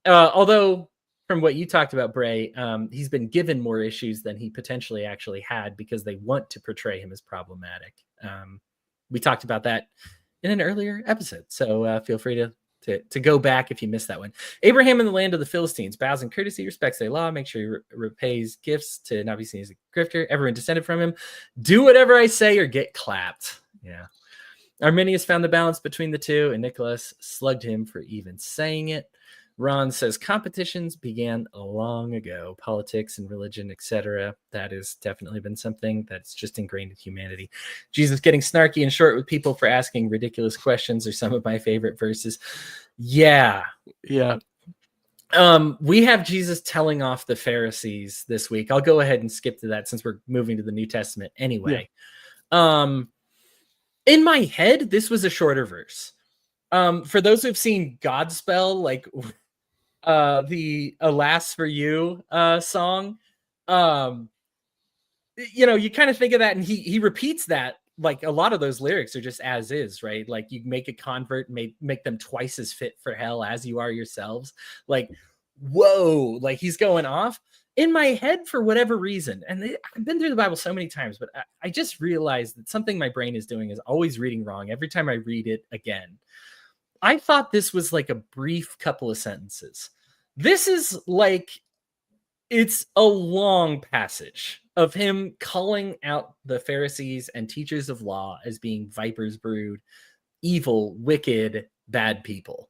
Although from what you talked about, Bray, he's been given more issues than he potentially actually had because they want to portray him as problematic. We talked about that in an earlier episode, so feel free to go back if you missed that one. Abraham in the land of the Philistines bows in courtesy, respects their law, makes sure he repays gifts to not be seen as a grifter. Everyone descended from him. Do whatever I say or get clapped. Yeah. Arminius found the balance between the two, and Nicholas slugged him for even saying it. Ron says competitions began long ago, politics and religion, etc. That has definitely been something that's just ingrained in humanity. Jesus getting snarky and short with people for asking ridiculous questions are some of my favorite verses. Yeah. We have Jesus telling off the Pharisees this week. I'll go ahead and skip to that since we're moving to the New Testament anyway. Yeah. In my head, this was a shorter verse. For those who've seen Godspell, like the Alas for You song, you kind of think of that, and he repeats that. Like a lot of those lyrics are just as is, right? Like you make a convert, make them twice as fit for hell as you are yourselves. Like, whoa, like he's going off. In my head, for whatever reason, and I've been through the Bible so many times, but I just realized that something my brain is doing is always reading wrong every time I read it again. I thought this was like a brief couple of sentences. This is like, it's a long passage of him calling out the Pharisees and teachers of law as being viper's brood evil, wicked, bad people.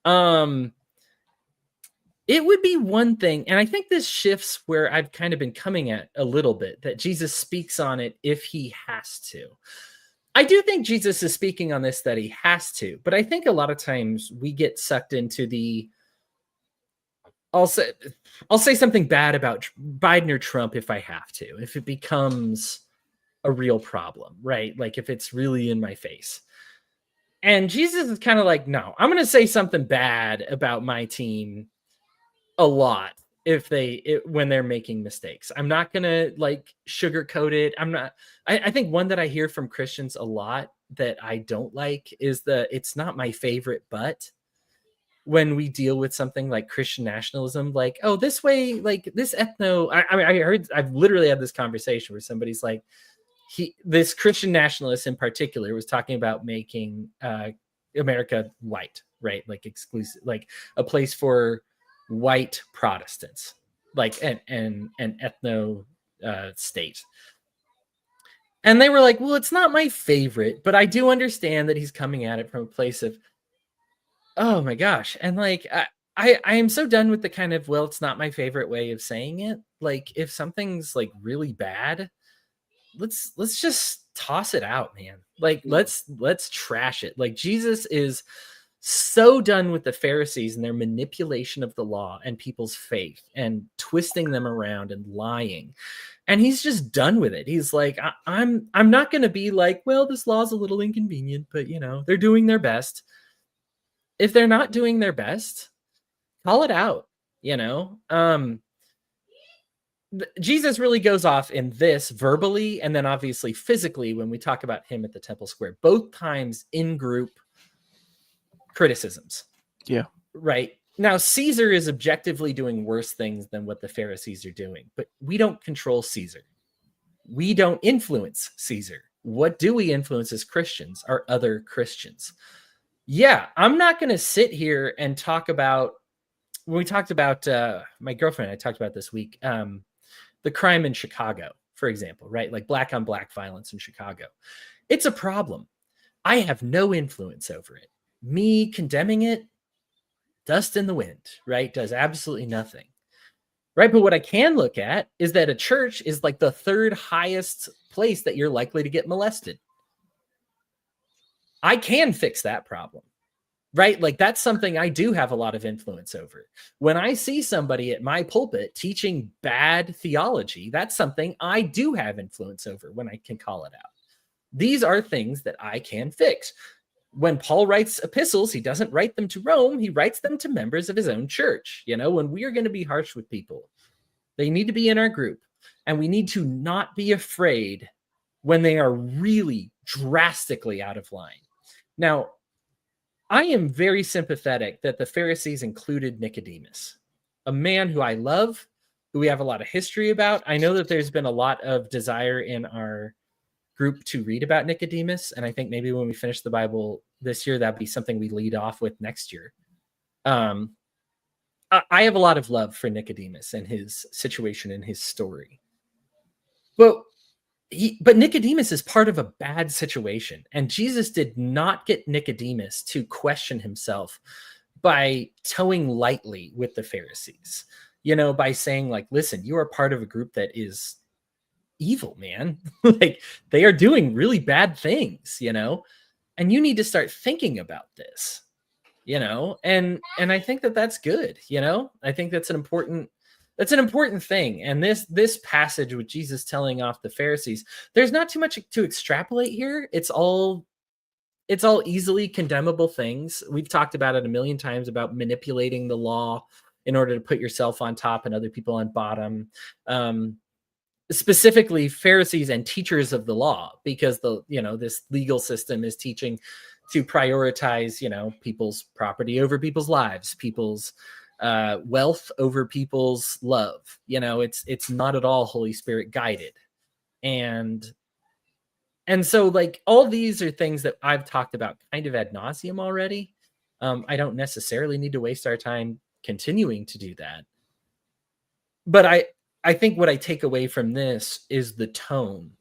It would be one thing, and I think this shifts where I've kind of been coming at a little bit, that Jesus speaks on it if he has to. I do think Jesus is speaking on this that he has to, but I think a lot of times we get sucked into the I'll say something bad about Biden or Trump if I have to, if it becomes a real problem, right? Like if it's really in my face. And Jesus is kind of like, no, I'm going to say something bad about my team a lot when they're making mistakes. I'm not going to like sugarcoat it. I think one that I hear from Christians a lot that I don't like is it's not my favorite, but when we deal with something like Christian nationalism, like, oh, this way, like this I've literally had this conversation where somebody's like, this Christian nationalist in particular was talking about making America white, right? Like exclusive, like a place for white Protestants, like an ethno state. And they were like, well, it's not my favorite, but I do understand that he's coming at it from a place of, oh my gosh. And like, I am so done with the kind of, well, it's not my favorite way of saying it. Like if something's like really bad, let's just toss it out, man. Like let's trash it. Like Jesus is so done with the Pharisees and their manipulation of the law and people's faith and twisting them around and lying. And he's just done with it. He's like, I'm not going to be like, well, this law's a little inconvenient, but you know, they're doing their best. If they're not doing their best, call it out, you know? Jesus really goes off in this verbally and then obviously physically when we talk about him at the Temple Square, both times in group criticisms. Yeah. Right. Now, Caesar is objectively doing worse things than what the Pharisees are doing, but we don't control Caesar. We don't influence Caesar. What do we influence as Christians? Are other Christians. Yeah, I'm not going to sit here and talk about, when we talked about, my girlfriend and I talked about this week, the crime in Chicago, for example, right? Like black on black violence in Chicago. It's a problem. I have no influence over it. Me condemning it, dust in the wind, right? Does absolutely nothing. Right. But what I can look at is that a church is like the third highest place that you're likely to get molested. I can fix that problem. Right? Like that's something I do have a lot of influence over. When I see somebody at my pulpit teaching bad theology, that's something I do have influence over when I can call it out. These are things that I can fix. When Paul writes epistles, he doesn't write them to Rome. He writes them to members of his own church. You know, when we are going to be harsh with people, they need to be in our group. And we need to not be afraid when they are really drastically out of line. Now, I am very sympathetic that the Pharisees included Nicodemus, a man who I love, who we have a lot of history about. I know that there's been a lot of desire in our group to read about Nicodemus, and I think maybe when we finish the Bible this year, that'd be something we lead off with next year. I have a lot of love for Nicodemus and his situation and his story. But Nicodemus is part of a bad situation, and Jesus did not get Nicodemus to question himself by towing lightly with the Pharisees, you know, by saying like, listen, you are part of a group that is evil, man. Like they are doing really bad things, you know, and you need to start thinking about this, you know, and I think that that's good, you know. I think that's an important thing. And this passage with Jesus telling off the Pharisees, there's not too much to extrapolate here. It's all easily condemnable things. We've talked about it a million times about manipulating the law in order to put yourself on top and other people on bottom. Specifically Pharisees and teachers of the law, because this legal system is teaching to prioritize, you know, people's property over people's lives, people's wealth over people's love. You know, it's not at all Holy Spirit guided. And so like all these are things that I've talked about kind of ad nauseum already. I don't necessarily need to waste our time continuing to do that. But I think what I take away from this is the tone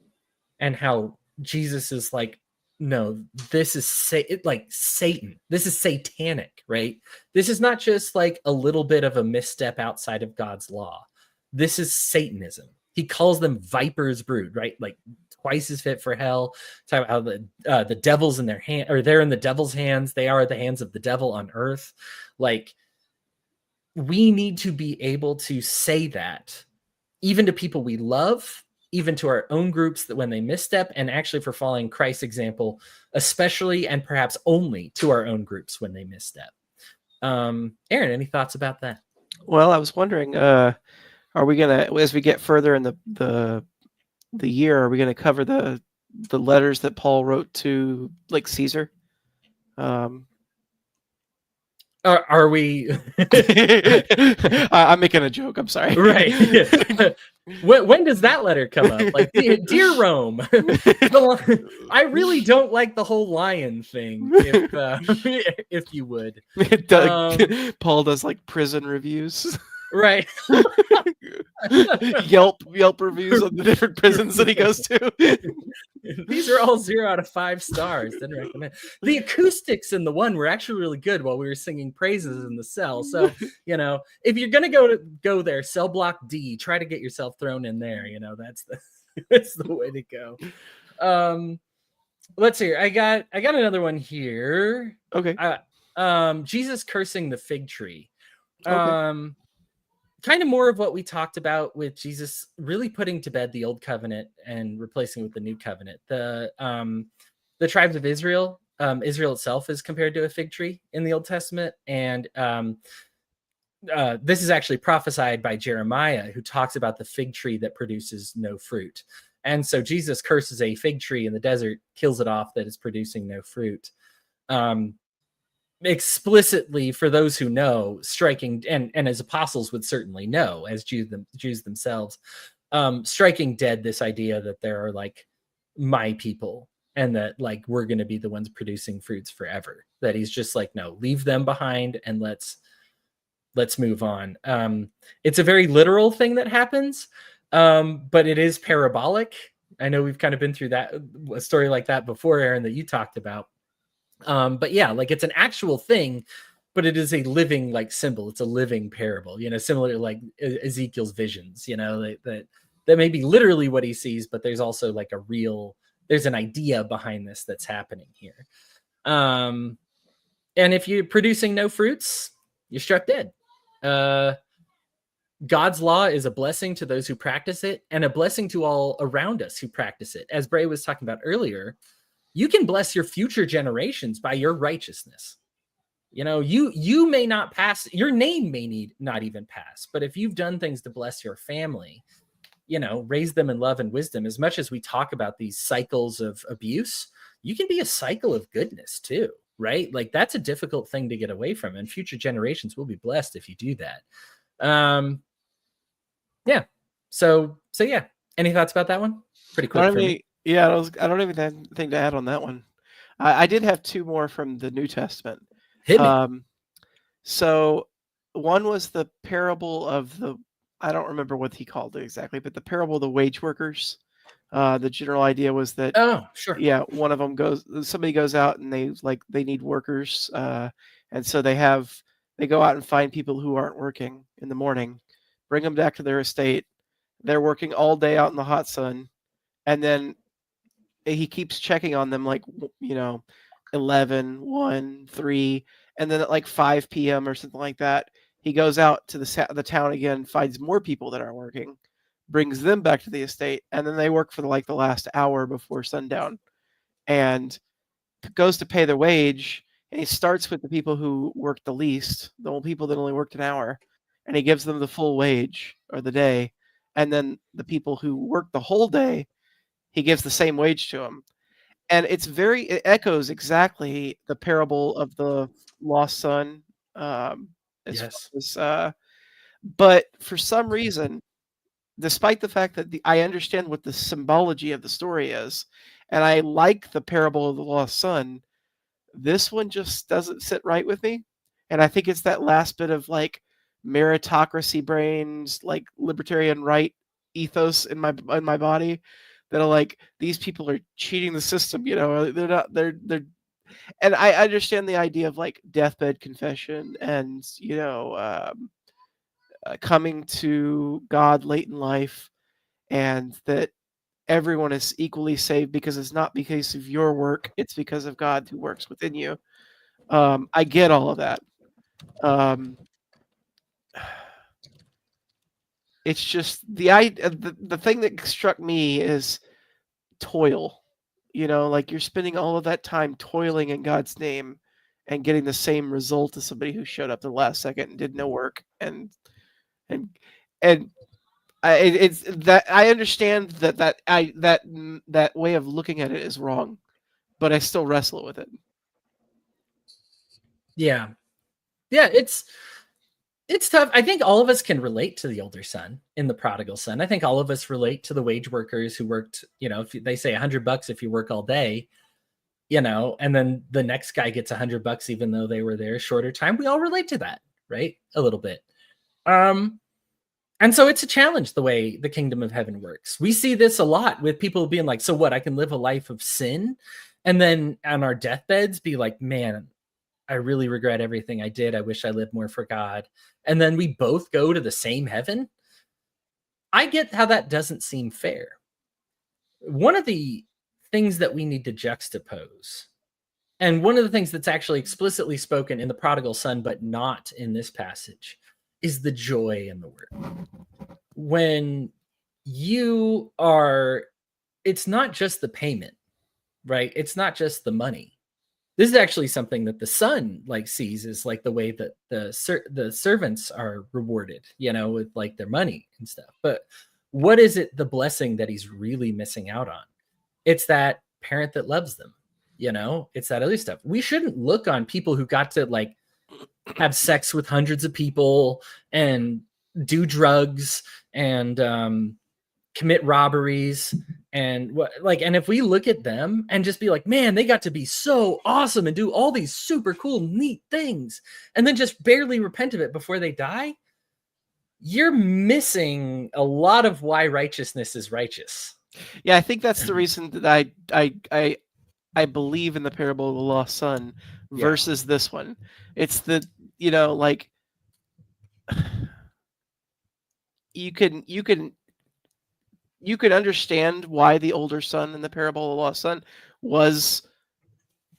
and how Jesus is like, no, this is like Satan. This is satanic, right? This is not just like a little bit of a misstep outside of God's law. This is Satanism. He calls them vipers brood, right? Like twice as fit for hell. Talk about how the devil's in their hand, or they're in the devil's hands. They are the hands of the devil on earth. Like, we need to be able to say that even to people we love, even to our own groups, that when they misstep, and actually for following Christ's example, especially and perhaps only to our own groups when they misstep. Aaron, any thoughts about that? Well, I was wondering, are we gonna, as we get further in the year, are we gonna cover the letters that Paul wrote to like Caesar? Are we? I'm making a joke. I'm sorry. Right. When does that letter come up? Like, dear Rome, I really don't like the whole lion thing. If you would, Paul does like prison reviews. Right. Yelp reviews on the different prisons that he goes to. These are all 0 out of 5 stars. Didn't recommend. The acoustics in the one were actually really good while we were singing praises in the cell. So, if you're gonna go there, cell block D, try to get yourself thrown in there. That's the way to go. Let's see. I got another one here. Okay. Jesus cursing the fig tree. Okay. Kind of more of what we talked about with Jesus really putting to bed the old covenant and replacing it with the new covenant. The tribes of Israel, Israel itself is compared to a fig tree in the Old Testament. And this is actually prophesied by Jeremiah, who talks about the fig tree that produces no fruit. And so Jesus curses a fig tree in the desert, kills it off, that is producing no fruit. Explicitly, for those who know, striking, and as apostles would certainly know, as Jews themselves, striking dead this idea that there are like my people, and that like we're going to be the ones producing fruits forever. That he's just like, no, leave them behind and let's move on. It's a very literal thing that happens, but it is parabolic. I know we've kind of been through a story like that before, Aaron, that you talked about. But yeah, like it's an actual thing, but it is a living like symbol. It's a living parable, similar to like Ezekiel's visions, that may be literally what he sees, but there's also like there's an idea behind this that's happening here. And if you're producing no fruits, you're struck dead. God's law is a blessing to those who practice it, and a blessing to all around us who practice it. As Bray was talking about earlier, you can bless your future generations by your righteousness. You may not pass, your name may not even pass, but if you've done things to bless your family, raise them in love and wisdom. As much as we talk about these cycles of abuse, you can be a cycle of goodness too, right? Like that's a difficult thing to get away from, and future generations will be blessed if you do that. Yeah. So yeah. Any thoughts about that one? Pretty quick for me. Yeah, I don't have anything to add on that one. I did have 2 more from the New Testament. Hit me. So one was the parable of I don't remember what he called it exactly, but the parable of the wage workers. The general idea was that, oh, sure. Yeah, one of them somebody goes out and they need workers. And so they go out and find people who aren't working in the morning, bring them back to their estate. They're working all day out in the hot sun. And then he keeps checking on them, like, 11, 1, 3. And then at like 5 p.m. or something like that, he goes out to the town again, finds more people that are working, brings them back to the estate. And then they work for the last hour before sundown and goes to pay their wage. And he starts with the people who worked the least, the people that only worked an hour, and he gives them the full wage or the day. And then the people who worked the whole day, he gives the same wage to them. And it echoes exactly the parable of the lost son. Yes. But for some reason, despite the fact that I understand what the symbology of the story is, and I like the parable of the lost son, this one just doesn't sit right with me. And I think it's that last bit of like meritocracy brains, like libertarian right ethos in my body that are like, these people are cheating the system, they're not, and I understand the idea of like deathbed confession and, coming to God late in life, and that everyone is equally saved because it's not because of your work, it's because of God who works within you. I get all of that. Um, it's just the thing that struck me is toil. Like, you're spending all of that time toiling in God's name and getting the same result as somebody who showed up the last second and did no work. And and it's that I understand that way of looking at it is wrong, but I still wrestle with it. Yeah. Yeah, it's tough. I think all of us can relate to the older son in the prodigal son. I think all of us relate to the wage workers who worked, if they say $100 if you work all day, and then the next guy gets $100 even though they were there a shorter time. We all relate to that, right? A little bit. And so it's a challenge the way the kingdom of heaven works. We see this a lot with people being like, so what? I can live a life of sin and then on our deathbeds be like, man, I really regret everything I did. I wish I lived more for God. And then we both go to the same heaven. I get how that doesn't seem fair. One of the things that we need to juxtapose, and one of the things that's actually explicitly spoken in the prodigal son, but not in this passage, is the joy in the word. When you are, it's not just the payment, right? It's not just the money. This is actually something that the son sees is like the way that the servants are rewarded, with like their money and stuff. But what is it, the blessing that he's really missing out on? It's that parent that loves them, it's that other stuff. We shouldn't look on people who got to like have sex with hundreds of people and do drugs and commit robberies and and if we look at them and just be like, man, they got to be so awesome and do all these super cool, neat things, and then just barely repent of it before they die, you're missing a lot of why righteousness is righteous. Yeah, I think that's the reason that I believe in the parable of the lost son versus this one. It's the, like, you can understand why the older son in the parable of the lost son was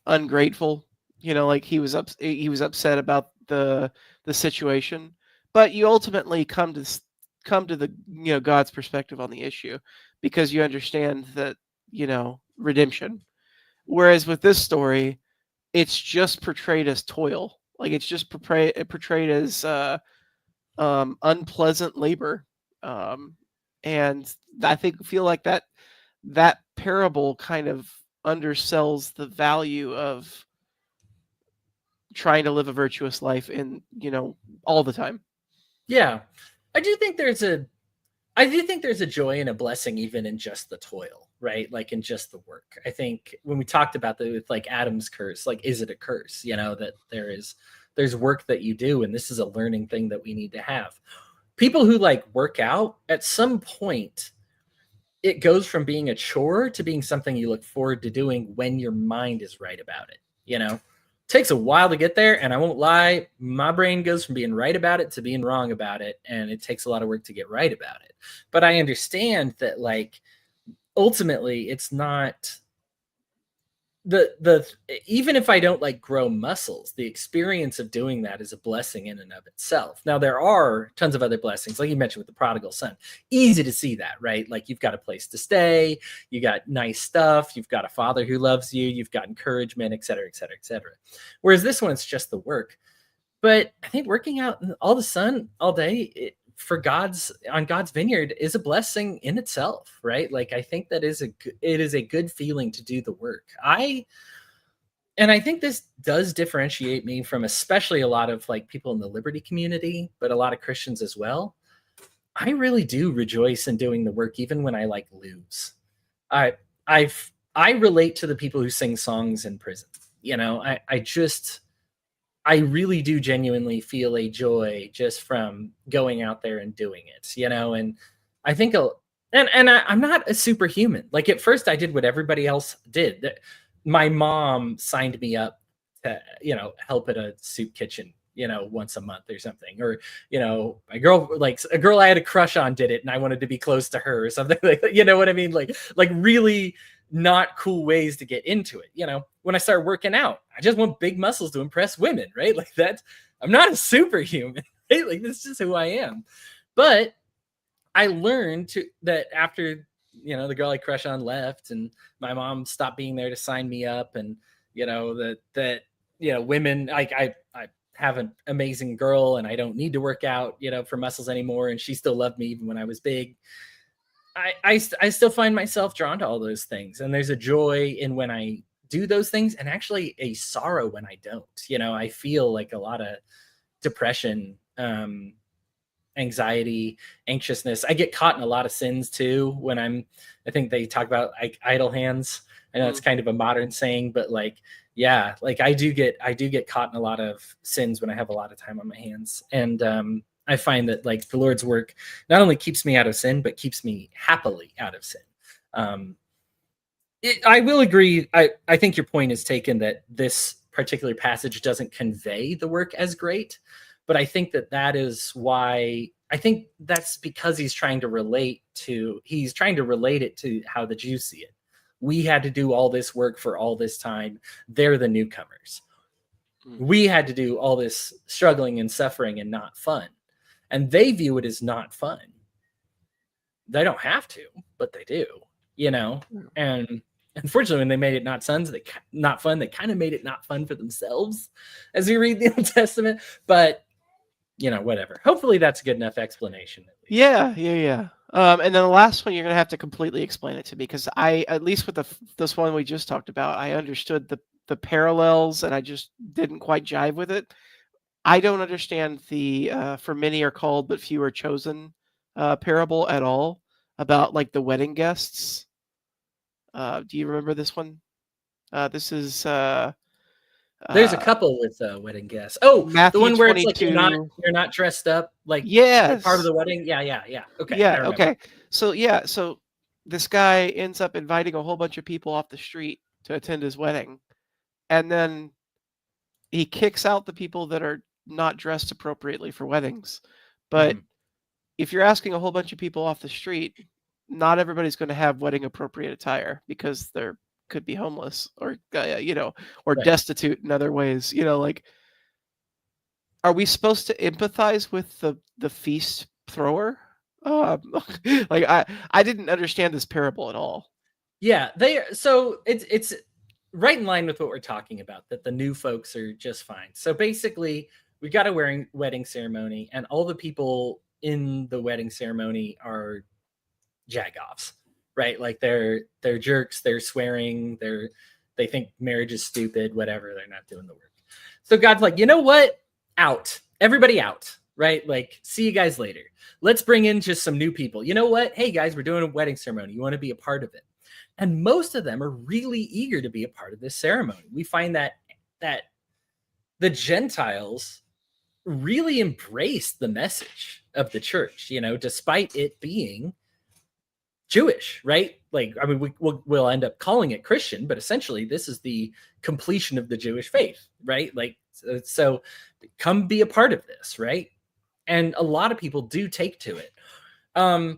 ungrateful. Like, he was upset about the situation, but you ultimately come to the God's perspective on the issue, because you understand that redemption. Whereas with this story, it's just portrayed as toil. Like, it's just portrayed as unpleasant labor, and I feel like that parable kind of undersells the value of trying to live a virtuous life in all the time. Yeah, I do think there's a joy and a blessing even in just the toil, right? Like in just the work. I think when we talked about with like Adam's curse, like, is it a curse? That there's work that you do, and this is a learning thing that we need to have. People who like work out, at some point, it goes from being a chore to being something you look forward to doing when your mind is right about it. Takes a while to get there, and I won't lie, my brain goes from being right about it to being wrong about it, and it takes a lot of work to get right about it. But I understand that, like, ultimately it's not the even if I don't like grow muscles, the experience of doing that is a blessing in and of itself. Now, there are tons of other blessings, like you mentioned with the prodigal son. Easy to see that, right? Like, you've got a place to stay, you got nice stuff, you've got a father who loves you, you've got encouragement, et cetera, et cetera, et cetera. Whereas this one, it's just the work. But I think working out in all the sun all day on God's vineyard is a blessing in itself, right? Like, I think it is a good feeling to do the work. And I think this does differentiate me from especially a lot of like people in the liberty community, but a lot of Christians as well. I really do rejoice in doing the work, even when I like lose. I I relate to the people who sing songs in prison. I really do genuinely feel a joy just from going out there and doing it, and I think I'm not a superhuman. Like at first I did what everybody else did. My mom signed me up to, help at a soup kitchen, once a month or something. Or, a girl I had a crush on did it and I wanted to be close to her or something like that. You know what I mean? Like really not cool ways to get into it. When I started working out, I just want big muscles to impress women, right? Like that. I'm not a superhuman, right? Like this is just who I am. But I learned that after the girl I crush on left, and my mom stopped being there to sign me up, and that women, like I have an amazing girl, and I don't need to work out for muscles anymore, and she still loved me even when I was big. I still find myself drawn to all those things, and there's a joy in when I do those things, and actually a sorrow when I don't. I feel like a lot of depression, anxiety, anxiousness. I get caught in a lot of sins too when I think they talk about like idle hands. I know it's kind of a modern saying, but like, yeah, like I do get caught in a lot of sins when I have a lot of time on my hands. And I find that like the Lord's work not only keeps me out of sin, but keeps me happily out of sin. I will agree. I think your point is taken that this particular passage doesn't convey the work as great. But I think that is why, I think that's because he's trying to relate it to how the Jews see it. We had to do all this work for all this time. They're the newcomers. We had to do all this struggling and suffering and not fun. And they view it as not fun. They don't have to, but they do, And unfortunately, when they made it not fun, they kind of made it not fun for themselves as we read the Old Testament. But whatever. Hopefully that's a good enough explanation. Yeah. And then the last one, you're going to have to completely explain it to me, because at least with this one we just talked about, I understood the parallels and I just didn't quite jive with it. I don't understand the for many are called but few are chosen parable at all, about like the wedding guests. Do you remember this one? This is there's a couple with wedding guests. Oh, Matthew the one where 22. it's like you're not dressed up like yes, part of the wedding. Yeah. Okay. Yeah. Okay. So this guy ends up inviting a whole bunch of people off the street to attend his wedding, and then he kicks out the people that are not dressed appropriately for weddings. But if you're asking a whole bunch of people off the street, not everybody's going to have wedding appropriate attire, because they're could be homeless or or destitute in other ways. Like, are we supposed to empathize with the feast thrower? Like I didn't understand this parable at all. Yeah, so it's right in line with what we're talking about, that the new folks are just fine. So basically, we got a wedding ceremony, and all the people in the wedding ceremony are jagoffs, right? Like they're jerks, they're swearing, they think marriage is stupid, whatever, they're not doing the work. So God's like, you know what? Out. Everybody out, right? Like, see you guys later. Let's bring in just some new people. You know what? Hey guys, we're doing a wedding ceremony. You want to be a part of it? And most of them are really eager to be a part of this ceremony. We find that the Gentiles really embraced the message of the church, despite it being Jewish, right? Like, I mean, we'll end up calling it Christian, but essentially this is the completion of the Jewish faith, right? Like, so come be a part of this, right? And a lot of people do take to it. Now,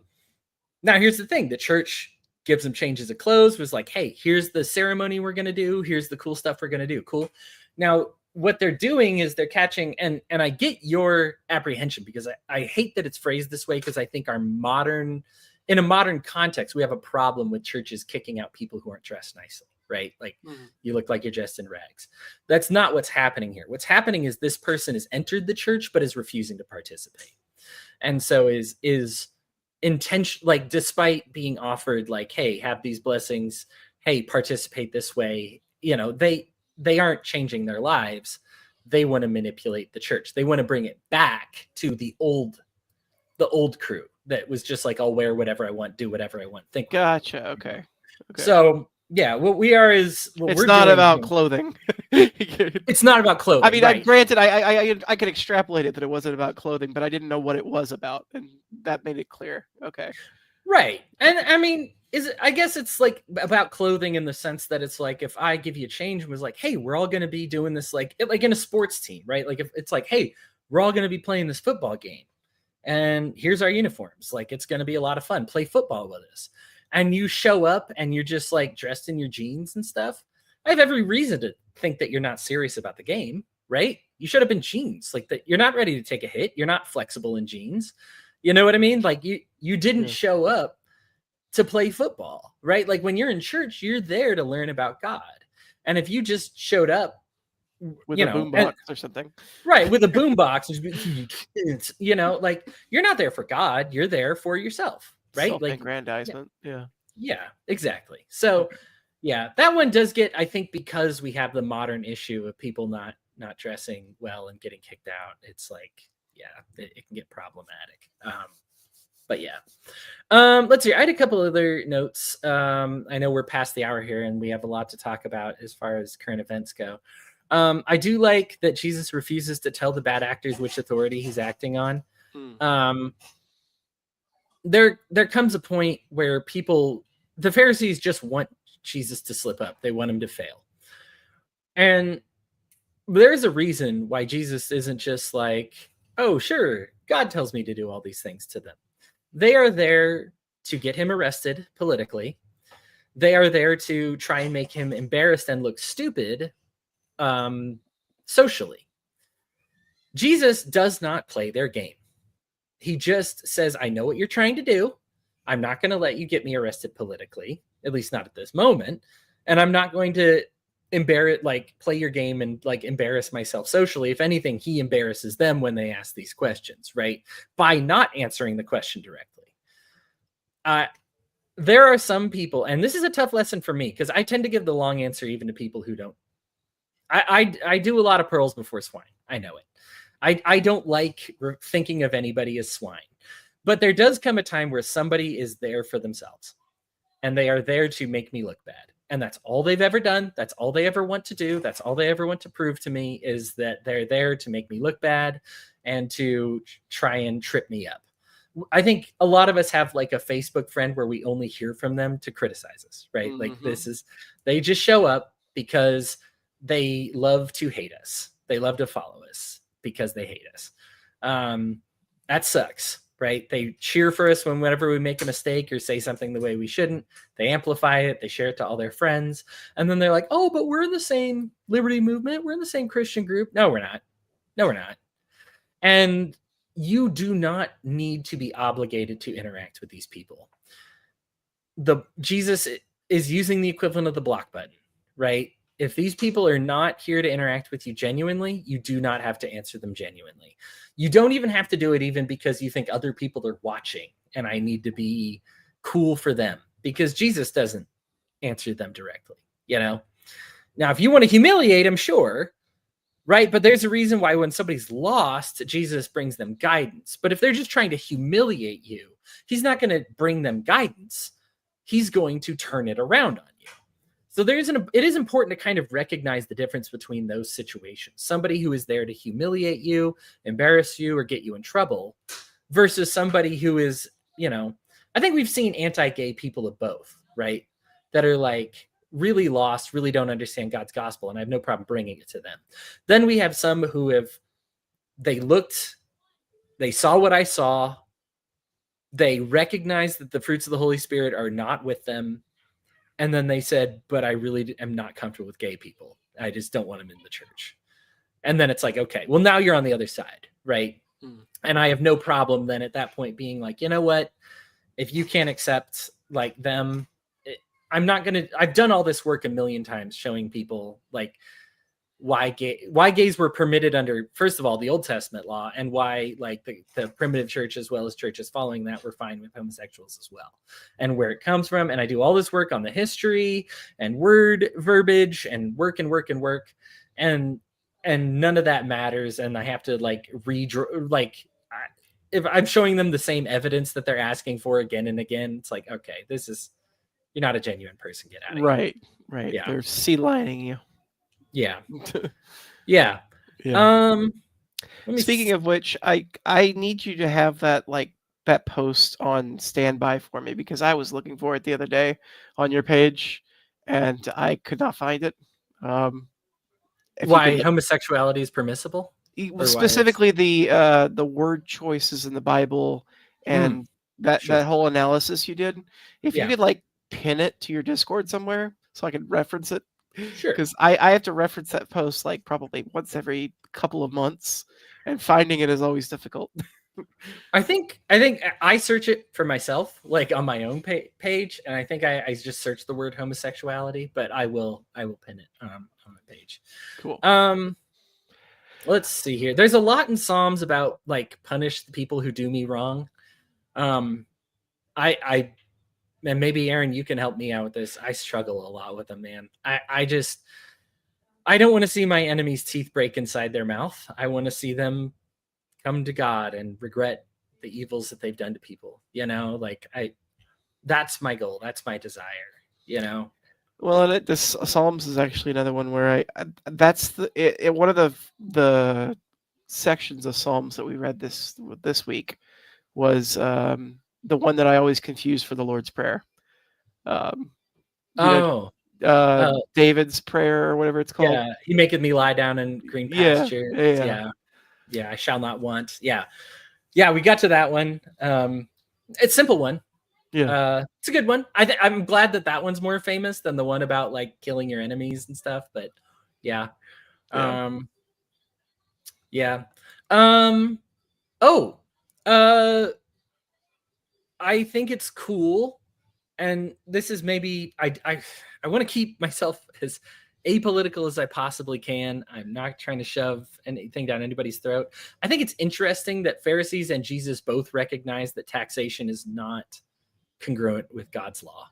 here's the thing. The church gives them changes of clothes, was like, hey, here's the ceremony we're going to do. Here's the cool stuff we're going to do. Cool. Now, what they're doing is they're catching, and I get your apprehension, because I hate that it's phrased this way, because I think in a modern context, we have a problem with churches kicking out people who aren't dressed nicely, right? Like, you look like you're dressed in rags. That's not what's happening here. What's happening is this person has entered the church, but is refusing to participate. And so is intention, like, despite being offered like, hey, have these blessings, hey, participate this way, they aren't changing their lives. They want to manipulate the church. They want to bring it back to the old crew that was just like, I'll wear whatever I want, do whatever I want, think. Gotcha. Okay. So yeah, what we are is it's not about clothing. It's not about clothing. I mean, right. Granted, I could extrapolate it that it wasn't about clothing, but I didn't know what it was about, and that made it clear. Okay. Right. And I mean, I guess it's like about clothing in the sense that it's like if I give you a change and was like, hey, we're all going to be doing this like in a sports team, right? Like if it's like, hey, we're all going to be playing this football game and here's our uniforms. Like it's going to be a lot of fun. Play football with us. And you show up and you're just like dressed in your jeans and stuff. I have every reason to think that you're not serious about the game, right? You should have been jeans. Like that you're not ready to take a hit. You're not flexible in jeans. You know what I mean? Like you didn't show up to play football, right? Like when you're in church, you're there to learn about God. And if you just showed up with a boombox or something, right, with a boombox, like you're not there for God, you're there for yourself, right? Self-aggrandizement. Yeah, exactly. So yeah, that one does get, I think, because we have the modern issue of people not dressing well and getting kicked out. It's like, yeah, it can get problematic. But yeah, let's see. I had a couple other notes. I know we're past the hour here, and we have a lot to talk about as far as current events go. I do like that Jesus refuses to tell the bad actors which authority he's acting on. There comes a point where the Pharisees just want Jesus to slip up. They want him to fail. And there's a reason why Jesus isn't just like, oh, sure, God tells me to do all these things to them. They are there to get him arrested politically. They are there to try and make him embarrassed and look stupid socially. Jesus does not play their game. He just says, I know what you're trying to do. I'm not going to let you get me arrested politically, at least not at this moment. And I'm not going to play your game and like embarrass myself socially. If anything, he embarrasses them when they ask these questions, right? By not answering the question directly. There are some people, and this is a tough lesson for me because I tend to give the long answer even to people who don't. I do a lot of pearls before swine. I know it. I don't like thinking of anybody as swine. But there does come a time where somebody is there for themselves. And they are there to make me look bad. And that's all they've ever done. That's all they ever want to do. That's all they ever want to prove to me is that they're there to make me look bad and to try and trip me up. I think a lot of us have like a Facebook friend where we only hear from them to criticize us, right? Like they just show up because they love to hate us. They love to follow us because they hate us. That sucks, right? They cheer for us whenever we make a mistake or say something the way we shouldn't. They amplify it. They share it to all their friends. And then they're like, oh, but we're in the same liberty movement. We're in the same Christian group. No, we're not. No, we're not. And you do not need to be obligated to interact with these people. Jesus is using the equivalent of the block button, right? If these people are not here to interact with you genuinely, you do not have to answer them genuinely. You don't even have to do it even because you think other people are watching and I need to be cool for them, because Jesus doesn't answer them directly, you know? Now, if you want to humiliate them, sure, right? But there's a reason why when somebody's lost, Jesus brings them guidance. But if they're just trying to humiliate you, he's not going to bring them guidance. He's going to turn it around on you. So it is important to kind of recognize the difference between those situations. Somebody who is there to humiliate you, embarrass you, or get you in trouble versus somebody who is, I think we've seen anti-gay people of both, right? That are like really lost, really don't understand God's gospel, and I have no problem bringing it to them. Then we have some who they saw what I saw, they recognized that the fruits of the Holy Spirit are not with them, and then they said, but I really am not comfortable with gay people. I just don't want them in the church. And then it's like, okay, well, now you're on the other side, right? And I have no problem then at that point being like, you know what? If you can't accept like them, I've done all this work a million times showing people like why gays were permitted under, first of all, the Old Testament law, and why like the primitive church as well as churches following that were fine with homosexuals as well, and where it comes from. And I do all this work on the history and word verbiage and work, and none of that matters. And I have to like redraw, like if I'm showing them the same evidence that they're asking for again and again, it's like, okay, you're not a genuine person. Get out of here. Right. Yeah. They're sea lining you. Yeah. Speaking of which, I need you to have that like that post on standby for me because I was looking for it the other day on your page and I could not find it. If you could Why homosexuality is permissible, or why it's specifically the word choices in the Bible mm, and that sure, whole analysis you did, if you yeah, could like pin it to your Discord somewhere so I could reference it, sure. because I have to reference that post like probably once every couple of months, and finding it is always difficult. I think I search it for myself, like on my own page, and I think I just search the word homosexuality, but I will pin it on my page. Cool. Um, let's see here. There's a lot in Psalms about like punish the people who do me wrong. Um, I and maybe Aaron, you can help me out with this. I struggle a lot with them, man. I don't want to see my enemies' teeth break inside their mouth. I want to see them come to God and regret the evils that they've done to people. Like that's my goal. That's my desire. Well, and this Psalms is actually another one where that's one of the sections of Psalms that we read this week was the one that I always confuse for the Lord's Prayer. Um, you know, Oh, uh, David's prayer or whatever it's called. yeah. He maketh me lie down in green Yeah, pastures. yeah, Yeah, yeah. I shall not want. Yeah, yeah. We got to that one. It's a simple one. yeah, It's a good one. I'm glad that one's more famous than the one about like killing your enemies and stuff. But yeah, yeah. um, yeah. Um, oh, uh, I think it's cool, and this is maybe I want to keep myself as apolitical as I possibly can. I'm not trying to shove anything down anybody's throat. I think it's interesting that Pharisees and Jesus both recognize that taxation is not congruent with God's law.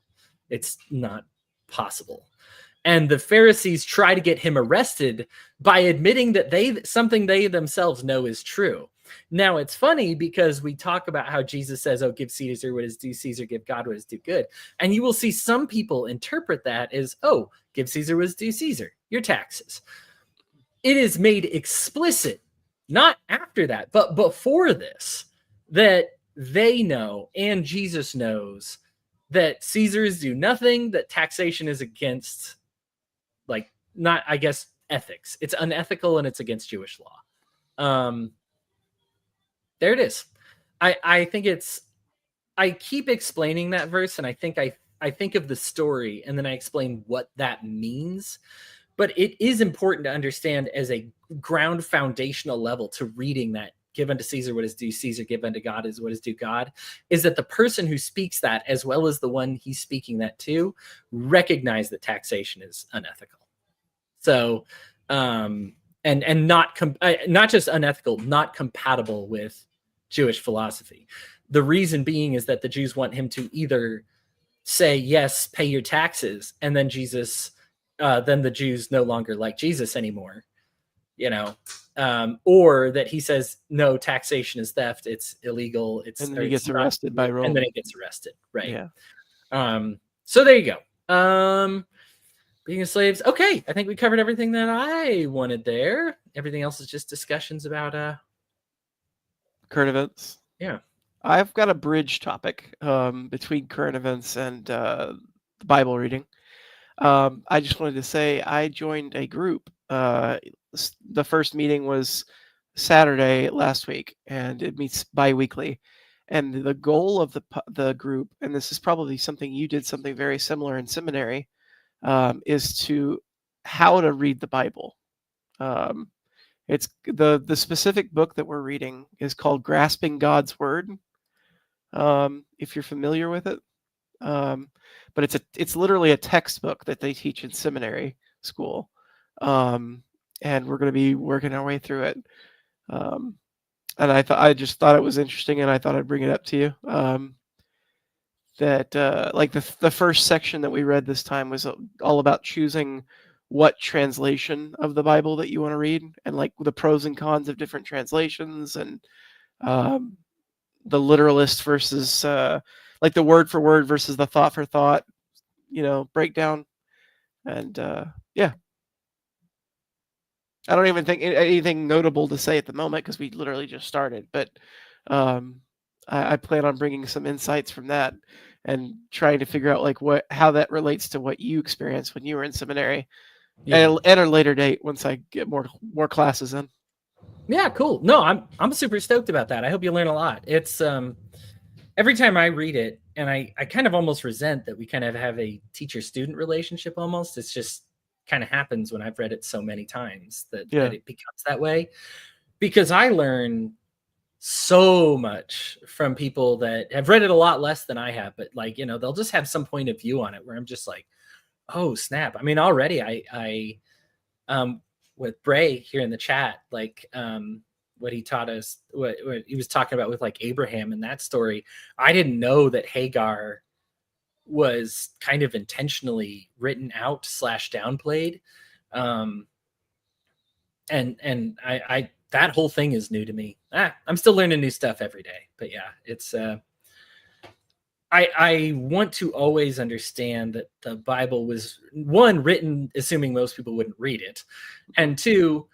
It's not possible. And the Pharisees try to get him arrested by admitting that something they themselves know is true. Now it's funny because we talk about how Jesus says, "Oh, give Caesar what is due Caesar, give God what is due good," and you will see some people interpret that as, "Oh, give Caesar what is due Caesar, your taxes." It is made explicit, not after that, but before this, that they know and Jesus knows that Caesars do nothing, that taxation is against, like, not, I guess, ethics. It's unethical and it's against Jewish law. Um, there it is. I think I keep explaining that verse, and I think of the story, and then I explain what that means. But it is important to understand as a ground foundational level to reading that give unto Caesar what is due Caesar, give unto God is what is due God, is that the person who speaks that, as well as the one he's speaking that to, recognize that taxation is unethical. So, and not just unethical, not compatible with Jewish philosophy. The reason being is that the Jews want him to either say, yes, pay your taxes, and then then the Jews no longer like Jesus anymore, or that he says, no, taxation is theft, it's illegal, And then or he it's gets not, arrested by and then Rome. he gets arrested, right? Yeah. So there you go. Being slaves. Okay, I think we covered everything that I wanted there. Everything else is just discussions about Current events. yeah. I've got a bridge topic between current events and the Bible reading. I just wanted to say I joined a group. The first meeting was Saturday last week, and it meets bi-weekly. And the goal of the group, and this is probably something you did something very similar in seminary, is to how to read the Bible. It's the specific book that we're reading is called Grasping God's Word. If you're familiar with it, but it's literally a textbook that they teach in seminary school, and we're going to be working our way through it. And I just thought it was interesting, and I thought I'd bring it up to you. That like the first section that we read this time was all about choosing what translation of the Bible that you want to read, and like the pros and cons of different translations, and the literalist versus like the word for word versus the thought for thought, breakdown. And yeah, I don't even think anything notable to say at the moment because we literally just started. But I plan on bringing some insights from that and trying to figure out like how that relates to what you experienced when you were in seminary Yeah. at a later date once I get more classes in. Yeah, cool. No, I'm super stoked about that. I hope you learn a lot. It's every time I read it, and I kind of almost resent that we kind of have a teacher student relationship almost. It's just kind of happens when I've read it so many times that Yeah. it becomes that way, because I learn so much from people that have read it a lot less than I have, but like, they'll just have some point of view on it where I'm just like, oh snap. I mean, already I um with Bray here in the chat, like what he taught us, what he was talking about with like Abraham and that story. I didn't know that Hagar was kind of intentionally written out slash downplayed. Um and I that whole thing is new to me. I'm still learning new stuff every day. But yeah, it's I want to always understand that the Bible was, one, written assuming most people wouldn't read it, and two,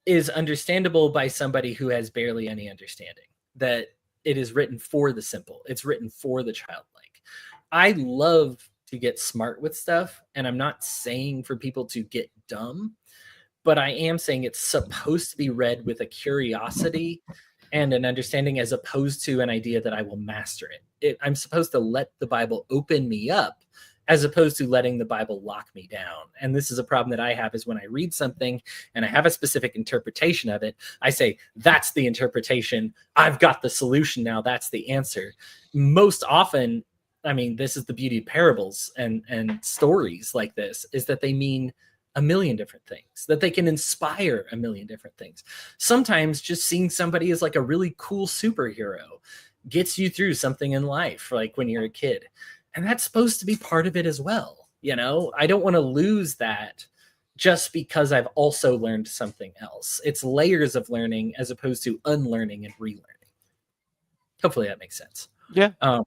is understandable by somebody who has barely any understanding. That it is written for the simple. It's written for the childlike. I love to get smart with stuff, and I'm not saying for people to get dumb, but I am saying it's supposed to be read with a curiosity and an understanding, as opposed to an idea that I will master it. I'm supposed to let the Bible open me up, as opposed to letting the Bible lock me down. And this is a problem that I have, is when I read something and I have a specific interpretation of it, I say, that's the interpretation. I've got the solution now. That's the answer. Most often, I mean, this is the beauty of parables and stories like this, is that they mean a million different things, that they can inspire a million different things. Sometimes just seeing somebody as like a really cool superhero gets you through something in life, like when you're a kid. And that's supposed to be part of it as well. I don't want to lose that just because I've also learned something else. It's layers of learning as opposed to unlearning and relearning. Hopefully that makes sense. Yeah. So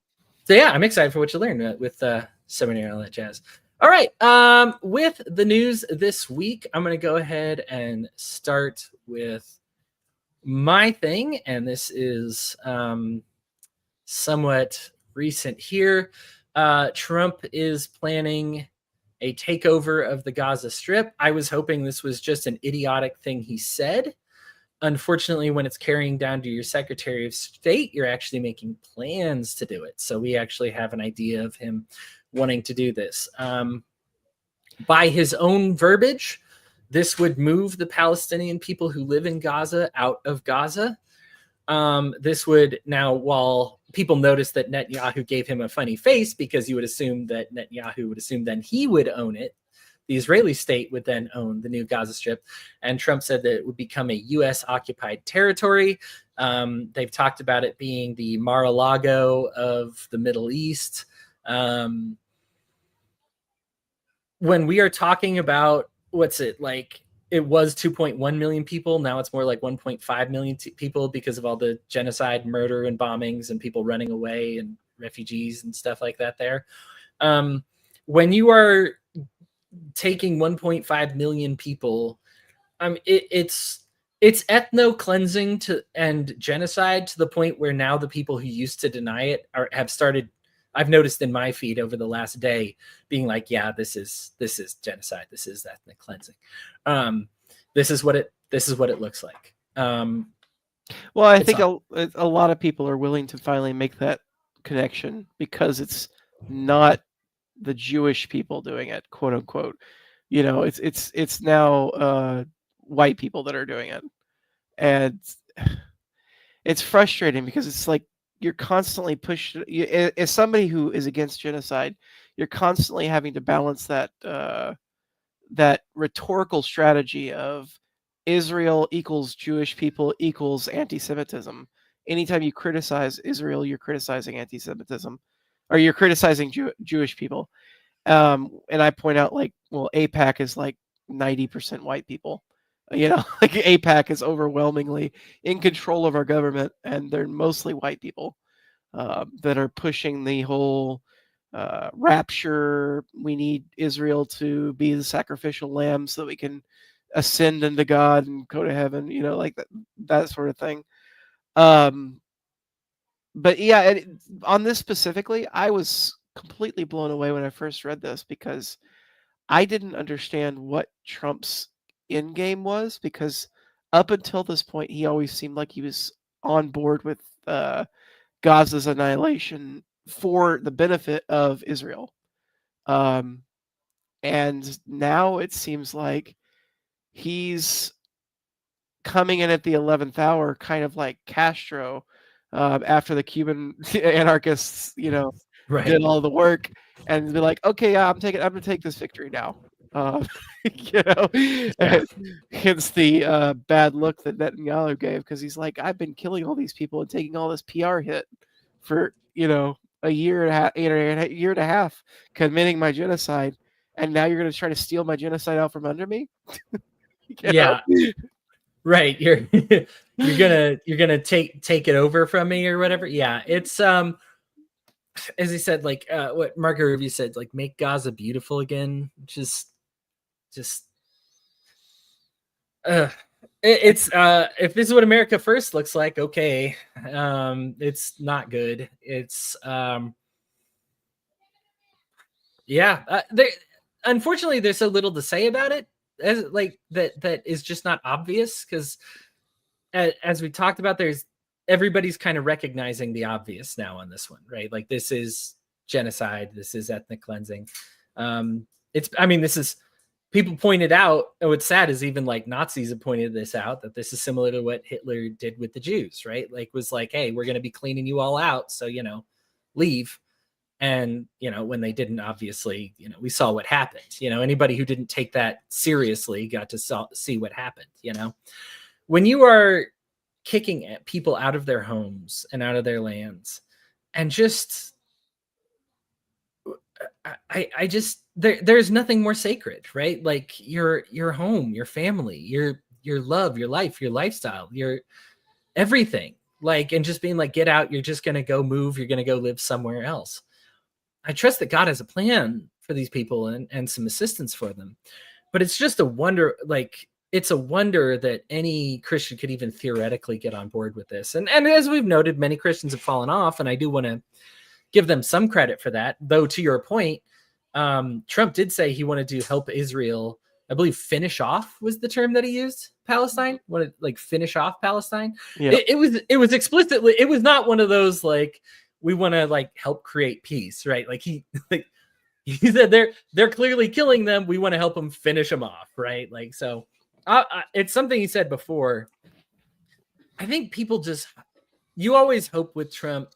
yeah, I'm excited for what you learn with seminary and all that jazz. All right. With the news this week, I'm going to go ahead and start with my thing. And this is somewhat recent here. Trump is planning a takeover of the Gaza Strip. I was hoping this was just an idiotic thing he said. Unfortunately, when it's carrying down to your Secretary of State, you're actually making plans to do it. So we actually have an idea of him wanting to do this. By his own verbiage, this would move the Palestinian people who live in Gaza out of Gaza. This would, now, while people notice that Netanyahu gave him a funny face, because you would assume that Netanyahu would assume then he would own it, the Israeli state would then own the new Gaza Strip. And Trump said that it would become a U.S. occupied territory. They've talked about it being the Mar-a-Lago of the Middle East. When we are talking about, what's it like, it was 2.1 million people. Now it's more like 1.5 million people because of all the genocide, murder, and bombings, and people running away, and refugees and stuff like that there. When you are taking 1.5 million people, it's ethno cleansing and genocide, to the point where now the people who used to deny it have started. I've noticed in my feed over the last day being like, yeah, this is genocide. This is ethnic cleansing. This is what it looks like. Well, I think a lot of people are willing to finally make that connection, because it's not the Jewish people doing it, quote unquote. It's now white people that are doing it, and it's frustrating because it's like you're constantly pushed. As somebody who is against genocide, you're constantly having to balance that rhetorical strategy of Israel equals Jewish people equals anti-Semitism. Anytime you criticize Israel, you're criticizing anti-Semitism, or you're criticizing Jewish people. And I point out, like, well, APAC is like 90% white people. Like APAC is overwhelmingly in control of our government, and they're mostly white people that are pushing the whole rapture. We need Israel to be the sacrificial lamb so that we can ascend into God and go to heaven, like that sort of thing. but yeah, on this specifically, I was completely blown away when I first read this because I didn't understand what Trump's end game was, because up until this point, he always seemed like he was on board with Gaza's annihilation for the benefit of Israel. And now it seems like he's coming in at the 11th hour, kind of like Castro, after the Cuban anarchists, Right. did all the work, and be like, okay, yeah, I'm going to take this victory now. Um, you know, Yeah. hence the bad look that Netanyahu gave, because he's like, I've been killing all these people and taking all this PR hit for a year and a half, year and a half, committing my genocide, and now you're going to try to steal my genocide out from under me. Yeah. Right. You're gonna take it over from me or whatever. Yeah. It's as he said, like what Marco Rubio said, like make Gaza beautiful again. Just it's if this is what America First looks like, okay. It's not good. It's yeah. There unfortunately there's so little to say about it, as like that is just not obvious, because as we talked about, there's everybody's kind of recognizing the obvious now on this one, right? Like this is genocide, this is ethnic cleansing. It's I mean, this is people pointed out, what's sad is even like Nazis have pointed this out, that this is similar to what Hitler did with the Jews, right? Like was like, hey, we're going to be cleaning you all out, so leave. And when they didn't, obviously, we saw what happened. Anybody who didn't take that seriously got to see what happened. When you are kicking people out of their homes and out of their lands, and just I just there's nothing more sacred, right? Like your home, your family, your love, your life, your lifestyle, your everything. Like, and just being like, get out, you're just gonna go move, you're gonna go live somewhere else. I trust that God has a plan for these people and some assistance for them. But it's just a wonder, like it's a wonder that any Christian could even theoretically get on board with this. And as we've noted, many Christians have fallen off, and I do want to give them some credit for that. Though, to your point, Trump did say he wanted to help Israel. I believe finish off was the term that he used. Palestine, wanted like finish off Palestine. Yeah. It was explicitly. It was not one of those like we want to like help create peace, right? Like he said they're clearly killing them. We want to help them finish them off, right? Like so. It's something he said before. I think people just, you always hope with Trump,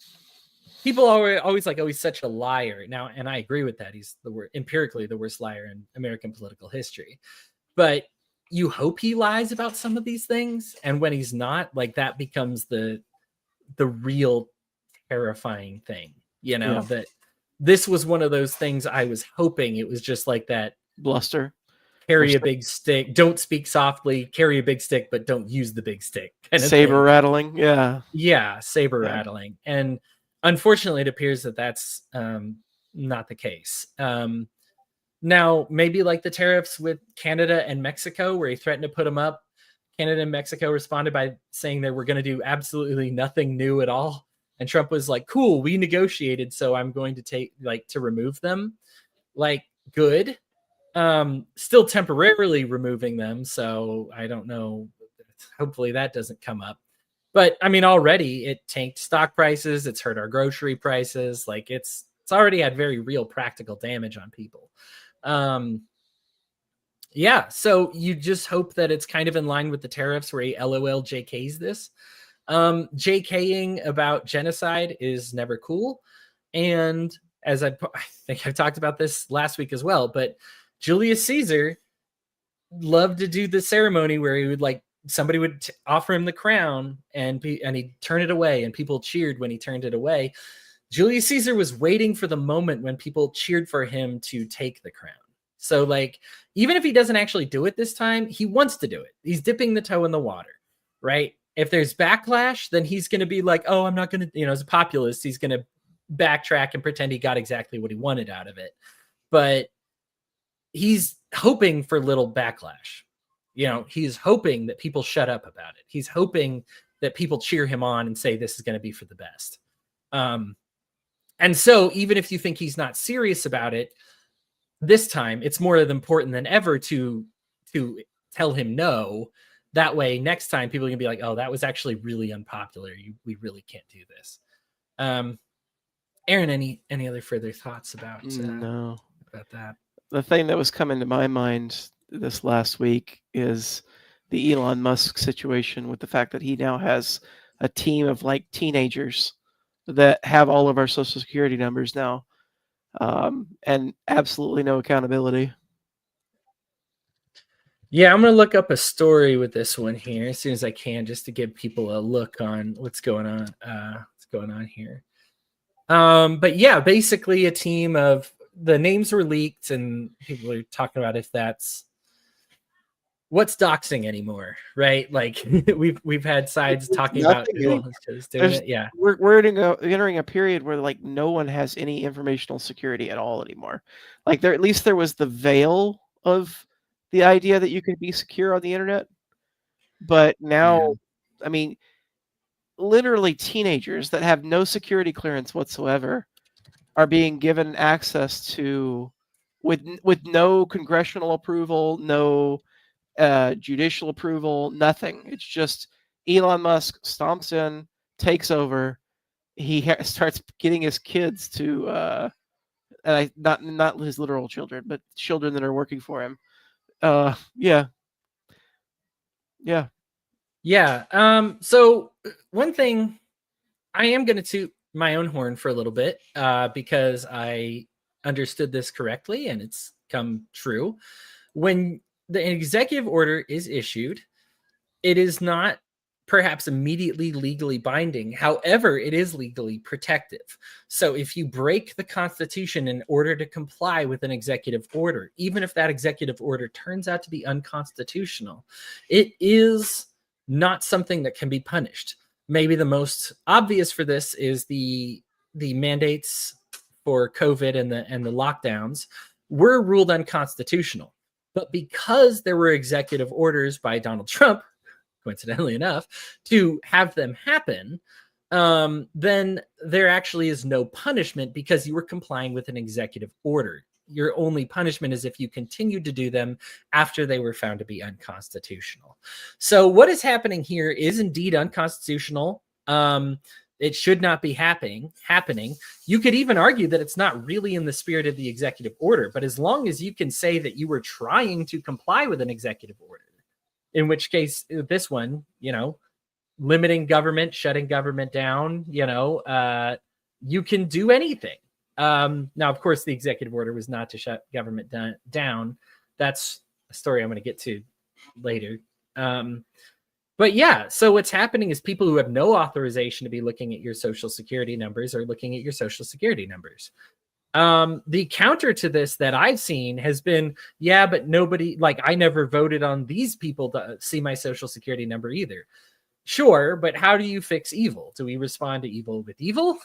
people are always like, oh, he's such a liar now. And I agree with that. He's empirically the worst liar in American political history. But you hope he lies about some of these things. And when he's not, like that becomes the real terrifying thing, that this was one of those things I was hoping it was just like that. Bluster. Carry a big stick. Don't speak softly. Carry a big stick, but don't use the big stick. Kind of saber rattling. Yeah. Yeah, saber rattling. And unfortunately, it appears that that's not the case. Now, maybe like the tariffs with Canada and Mexico, where he threatened to put them up. Canada and Mexico responded by saying they were going to do absolutely nothing new at all. And Trump was like, cool, we negotiated, so I'm going to to remove them. Like, good. Still temporarily removing them, so I don't know. Hopefully that doesn't come up. But I mean, already it tanked stock prices. It's hurt our grocery prices. Like it's already had very real practical damage on people. Yeah, so you just hope that it's kind of in line with the tariffs, where he LOL JKs this. JKing about genocide is never cool, and as I think I've talked about this last week as well, but Julius Caesar loved to do the ceremony where he would like somebody would offer him the crown and he'd turn it away, and people cheered when he turned it away. Julius Caesar was waiting for the moment when people cheered for him to take the crown. So like, even if he doesn't actually do it this time, he wants to do it. He's dipping the toe in the water, right? If there's backlash, then he's going to be like, oh, I'm not going to, as a populist, he's going to backtrack and pretend he got exactly what he wanted out of it. But he's hoping for little backlash. He's hoping that people shut up about it. He's hoping that people cheer him on and say this is going to be for the best. And so even if you think he's not serious about it, this time it's more important than ever to tell him no. That way, next time people can be like, "Oh, that was actually really unpopular. We really can't do this." Aaron, any other further thoughts about No. that? The thing that was coming to my mind this last week is the Elon Musk situation, with the fact that he now has a team of like teenagers that have all of our social security numbers now, and absolutely no accountability. Yeah, I'm gonna look up a story with this one here as soon as I can, just to give people a look on what's going on here. But yeah, basically a team of, the names were leaked and people are talking about if that's what's doxing anymore, right? Like we've had sides It's talking about nothing who anymore. is doing it. Yeah. We're entering a period where like no one has any informational security at all anymore. Like at least there was the veil of the idea that you could be secure on the internet, but now, Yeah. I mean, literally teenagers that have no security clearance whatsoever are being given access to, with no congressional approval, no judicial approval, nothing. It's just Elon Musk stomps in, takes over. He starts getting his kids to, not his literal children, but children that are working for him. Yeah, yeah. So one thing, I am going to toot my own horn for a little bit, because I understood this correctly and it's come true. When the executive order is issued, it is not perhaps immediately legally binding. However, it is legally protective. So if you break the Constitution in order to comply with an executive order, even if that executive order turns out to be unconstitutional, it is not something that can be punished. Maybe the most obvious for this is the mandates for COVID and the lockdowns were ruled unconstitutional. But because there were executive orders by Donald Trump, coincidentally enough, to have them happen, then there actually is no punishment because you were complying with an executive order. Your only punishment is if you continued to do them after they were found to be unconstitutional. So what is happening here is indeed unconstitutional. It should not be happening. You could even argue that it's not really in the spirit of the executive order, but as long as you can say that you were trying to comply with an executive order, in which case this one, limiting government, shutting government down, you can do anything. Now, of course, the executive order was not to shut government down. That's a story I'm going to get to later. But yeah, so what's happening is people who have no authorization to be looking at your social security numbers are looking at your social security numbers. The counter to this that I've seen has been, yeah, but nobody, like, I never voted on these people to see my social security number either. Sure, but how do you fix evil? Do we respond to evil with evil?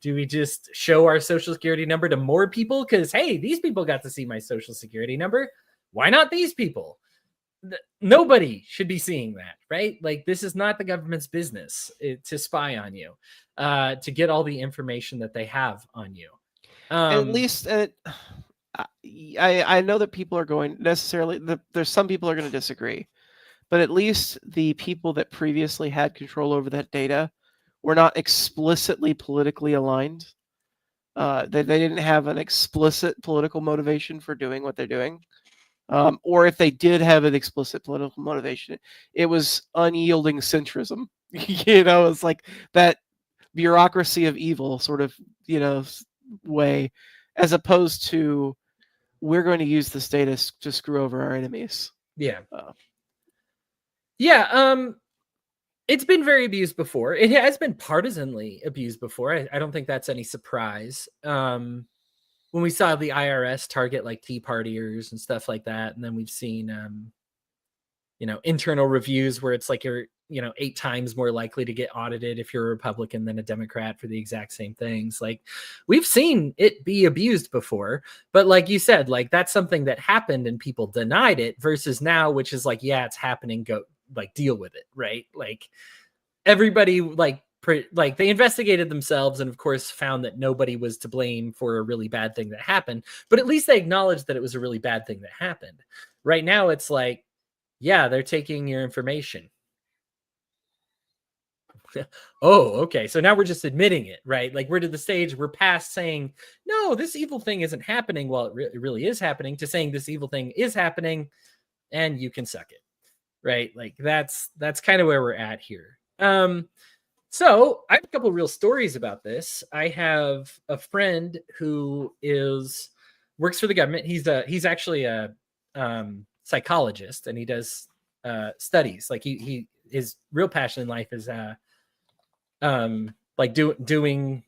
Do we just show our social security number to more people? Because, hey, these people got to see my social security number. Why not these people? Nobody should be seeing that, right? Like, this is not the government's business to spy on you, to get all the information that they have on you. At least, I know that people are going necessarily. There's some people are going to disagree, but at least the people that previously had control over that data were not explicitly politically aligned. They didn't have an explicit political motivation for doing what they're doing. Or if they did have an explicit political motivation, it was unyielding centrism. It's like that bureaucracy of evil sort of, way, as opposed to, we're going to use this data to screw over our enemies. Yeah. It's been very abused before. It has been partisanly abused before. I don't think that's any surprise. When we saw the IRS target like Tea Partiers and stuff like that, and then we've seen, internal reviews where it's like you're, 8 times more likely to get audited if you're a Republican than a Democrat for the exact same things. Like, we've seen it be abused before, but like you said, like, that's something that happened and people denied it, versus now, which is like, yeah, it's happening. Go, like, deal with it, right? Like, everybody, like, like they investigated themselves and of course found that nobody was to blame for a really bad thing that happened, but at least they acknowledged that it was a really bad thing that happened. Right now it's like, yeah, they're taking your information. Oh, okay. So now we're just admitting it, right? Like we're to the stage, we're past saying, no, this evil thing isn't happening. Well, it really is happening, to saying this evil thing is happening and you can suck it, right? Like that's kind of where we're at here. So I have a couple of real stories about this. I have a friend who works for the government. He's actually a psychologist, and he does studies. Like he his real passion in life is like doing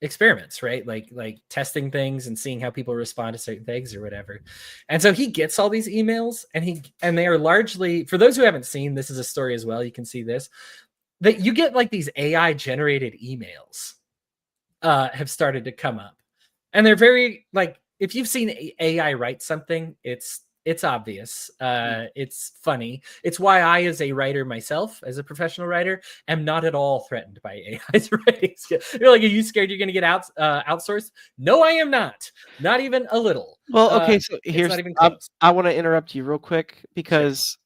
experiments, right? Like testing things and seeing how people respond to certain things or whatever. And so he gets all these emails, and they are largely, for those who haven't seen, this is a story as well, you can see this, that you get like these AI generated emails have started to come up. And they're very, like, if you've seen AI write something, it's obvious. It's funny. It's why I, as a writer myself, as a professional writer, am not at all threatened by AI's writing skill. You're like, are you scared you're going to get outsourced? No, I am not. Not even a little. Well, okay, so It's here's not even close. I want to interrupt you real quick because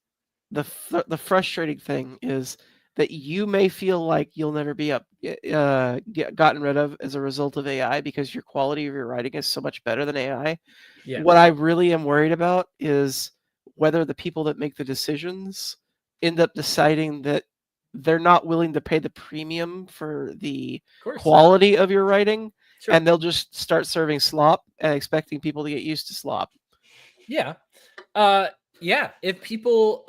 Sure. the frustrating thing is that you may feel like you'll never be gotten rid of as a result of AI because your quality of your writing is so much better than AI. Yeah. What I really am worried about is whether the people that make the decisions end up deciding that they're not willing to pay the premium for the quality of your writing, Sure. and they'll just start serving slop and expecting people to get used to slop. Yeah. Yeah. If people,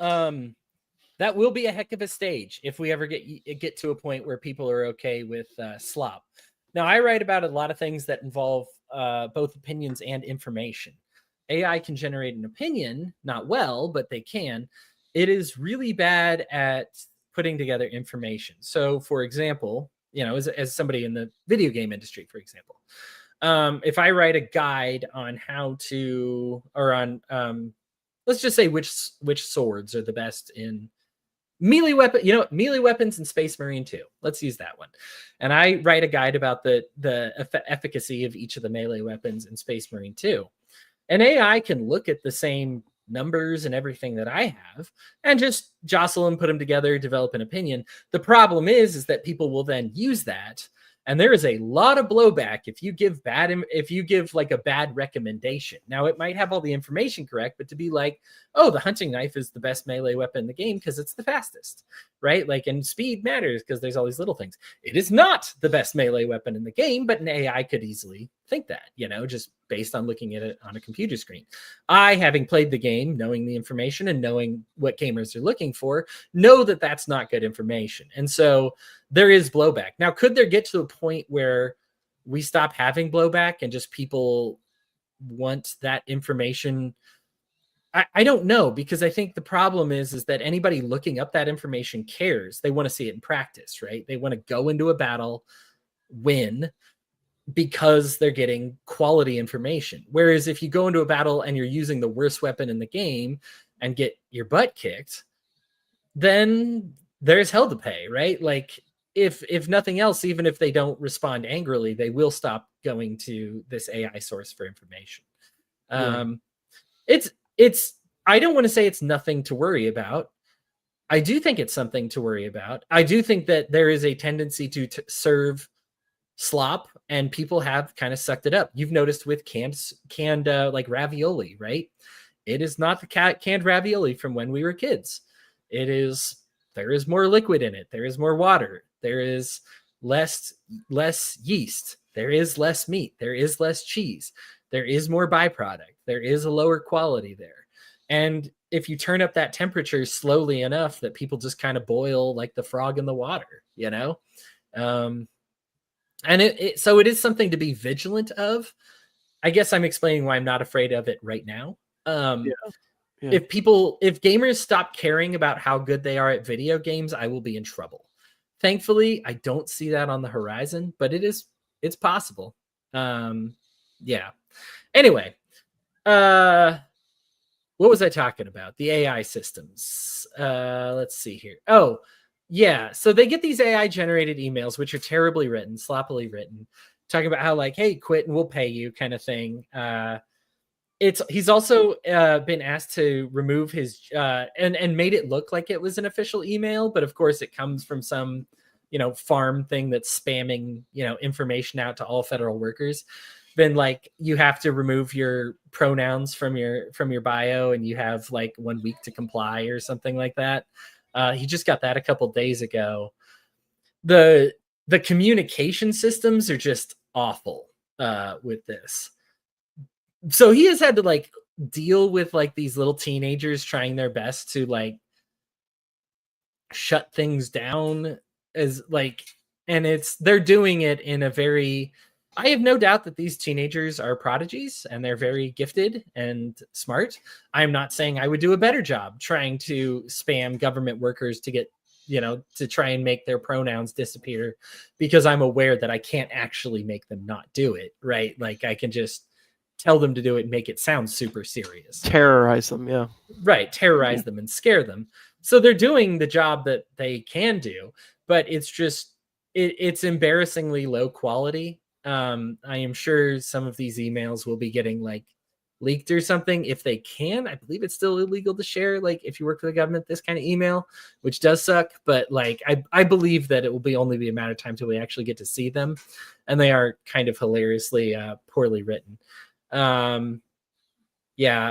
that will be a heck of a stage if we ever get to a point where people are okay with slop. Now, I write about a lot of things that involve both opinions and information. AI can generate an opinion, not well, but they can. It is really bad at putting together information. So, for example, as somebody in the video game industry, for example, if I write a guide on how to, or on, let's just say which swords are the best in melee melee weapons in Space Marine 2. Let's use that one. And I write a guide about the efficacy of each of the melee weapons in Space Marine 2. And AI can look at the same numbers and everything that I have and just jostle and put them together, develop an opinion. The problem is that people will then use that. And there is a lot of blowback if you give like a bad recommendation. Now, it might have all the information correct, but to be like, oh, the hunting knife is the best melee weapon in the game because it's the fastest, right? Like, and speed matters because there's all these little things. It is not the best melee weapon in the game, but an AI could easily think that, just based on looking at it on a computer screen. I, having played the game, knowing the information and knowing what gamers are looking for, know that that's not good information. And so there is blowback. Now, could there get to a point where we stop having blowback and just people want that information? I don't know, because I think the problem is that anybody looking up that information cares. They want to see it in practice, right? They want to go into a battle, win, because they're getting quality information. Whereas if you go into a battle and you're using the worst weapon in the game and get your butt kicked, then there's hell to pay, right? Like, if nothing else, even if they don't respond angrily, they will stop going to this AI source for information. It's I don't want to say it's nothing to worry about. I do think it's something to worry about. I do think that there is a tendency to serve slop, and people have kind of sucked it up. You've noticed with canned like ravioli, right? It is not the canned ravioli from when we were kids. There is more liquid in it. There is more water. There is less yeast. There is less meat. There is less cheese. There is more byproduct. There is a lower quality there. And if you turn up that temperature slowly enough that people just kind of boil like the frog in the water, and so it is something to be vigilant of. I guess I'm explaining why I'm not afraid of it right now. If gamers stop caring about how good they are at video games, I will be in trouble. Thankfully, I don't see that on the horizon, but it's possible. Yeah. Anyway, what was I talking about? The AI systems. Let's see here. Oh, Yeah, so they get these AI generated emails, which are terribly written, sloppily written, talking about how like, hey, quit and we'll pay you, kind of thing. He's also been asked to remove his and made it look like it was an official email, but of course it comes from some farm thing that's spamming information out to all federal workers. Then like you have to remove your pronouns from your bio, and you have like 1 week to comply or something like that. He just got that a couple days ago. The communication systems are just awful with this. So he has had to like deal with like these little teenagers trying their best to like shut things down, as like, and they're doing it in a very, I have no doubt that these teenagers are prodigies and they're very gifted and smart. I'm not saying I would do a better job trying to spam government workers to get to try and make their pronouns disappear, because I'm aware that I can't actually make them not do it, right? Like I can just tell them to do it and make it sound super serious. Terrorize them, yeah. Right, terrorize them and scare them. So they're doing the job that they can do, but it's just it's embarrassingly low quality. I am sure some of these emails will be getting like leaked or something. If they can, I believe it's still illegal to share, like if you work for the government, this kind of email, which does suck. But like I believe that it will only be a matter of time till we actually get to see them, and they are kind of hilariously poorly written. Yeah,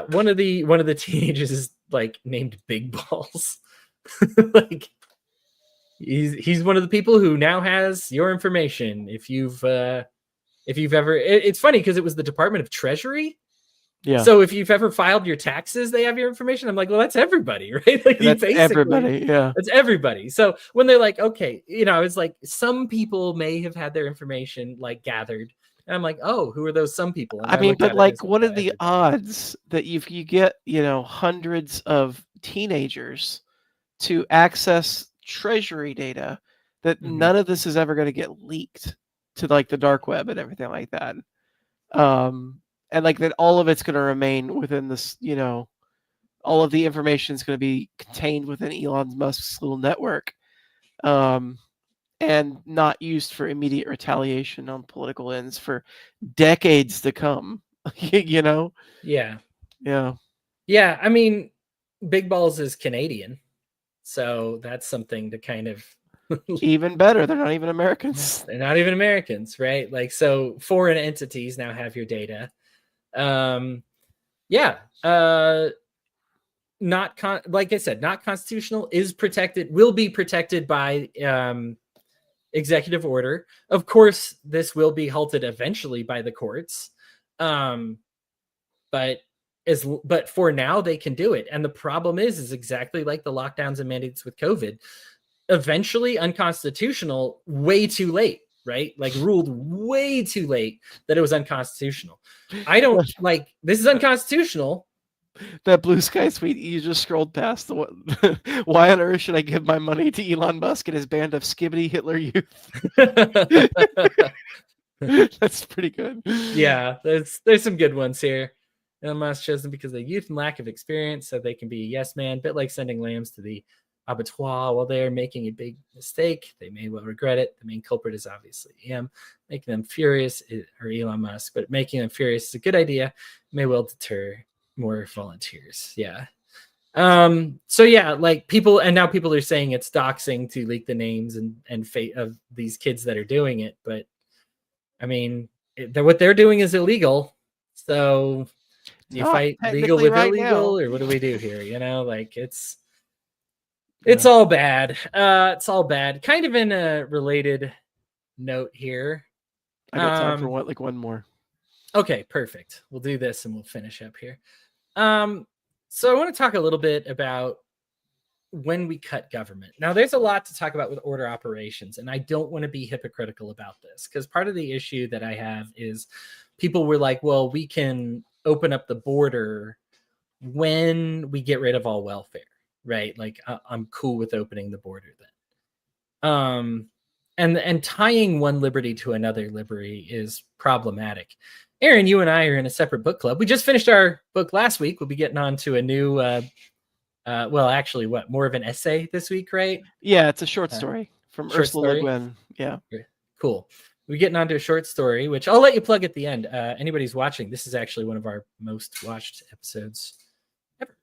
one of the teenagers is like named Big Balls. Like he's one of the people who now has your information. If you've ever, it's funny because it was the Department of Treasury. Yeah. So if you've ever filed your taxes, they have your information. I'm like, well, that's everybody, right? Like that's everybody. Yeah. That's everybody. So when they're like, okay, it's like some people may have had their information like gathered. And I'm like, oh, who are those some people? And I mean, but like, what are the everybody. odds that if you get, hundreds of teenagers to access treasury data, that none of this is ever going to get leaked to like the dark web and everything like that? And like that all of it's going to remain within this, all of the information is going to be contained within Elon Musk's little network. And not used for immediate retaliation on political ends for decades to come. Yeah. Yeah. Yeah. I mean, Big Balls is Canadian, so that's something to kind of even better. They're not even Americans. They're not even Americans, right? Like, so foreign entities now have your data. Yeah. Like I said, not constitutional, is protected, will be protected by executive order. Of course, this will be halted eventually by the courts. But for now they can do it. And the problem is exactly like the lockdowns and mandates with COVID, eventually unconstitutional way too late, right? Like ruled way too late that it was unconstitutional. I don't like, this is unconstitutional. That Blue Sky tweet you just scrolled past, why on earth should I give my money to Elon Musk and his band of skibbity Hitler youth? That's pretty good. Yeah, there's some good ones here. Elon Musk chose them because of youth and lack of experience, so they can be a yes man, bit like sending lambs to the abattoir while they're making a big mistake. They may well regret it. The main culprit is obviously him. Making them furious, or Elon Musk, but making them furious is a good idea. May well deter more volunteers. Yeah. So yeah, like people, and now people are saying it's doxing to leak the names and fate of these kids that are doing it. But I mean, what they're doing is illegal. So do you fight legal with illegal, or what do we do here? Like it's all bad. It's all bad. Kind of in a related note here. I got time for one more. Okay, perfect. We'll do this and we'll finish up here. So I want to talk a little bit about when we cut government. Now, there's a lot to talk about with order operations, and I don't want to be hypocritical about this, because part of the issue that I have is people were like, well, we can open up the border when we get rid of all welfare, right? Like I'm cool with opening the border then. And tying one liberty to another liberty is problematic. Aaron, you and I are in a separate book club. We just finished our book last week. We'll be getting on to a new Well, actually, more of an essay this week, right? Yeah, it's a short story from Short Ursula Le story. Guin. Yeah. Cool. We're getting onto a short story, which I'll let you plug at the end. Anybody's watching, this is actually one of our most watched episodes ever.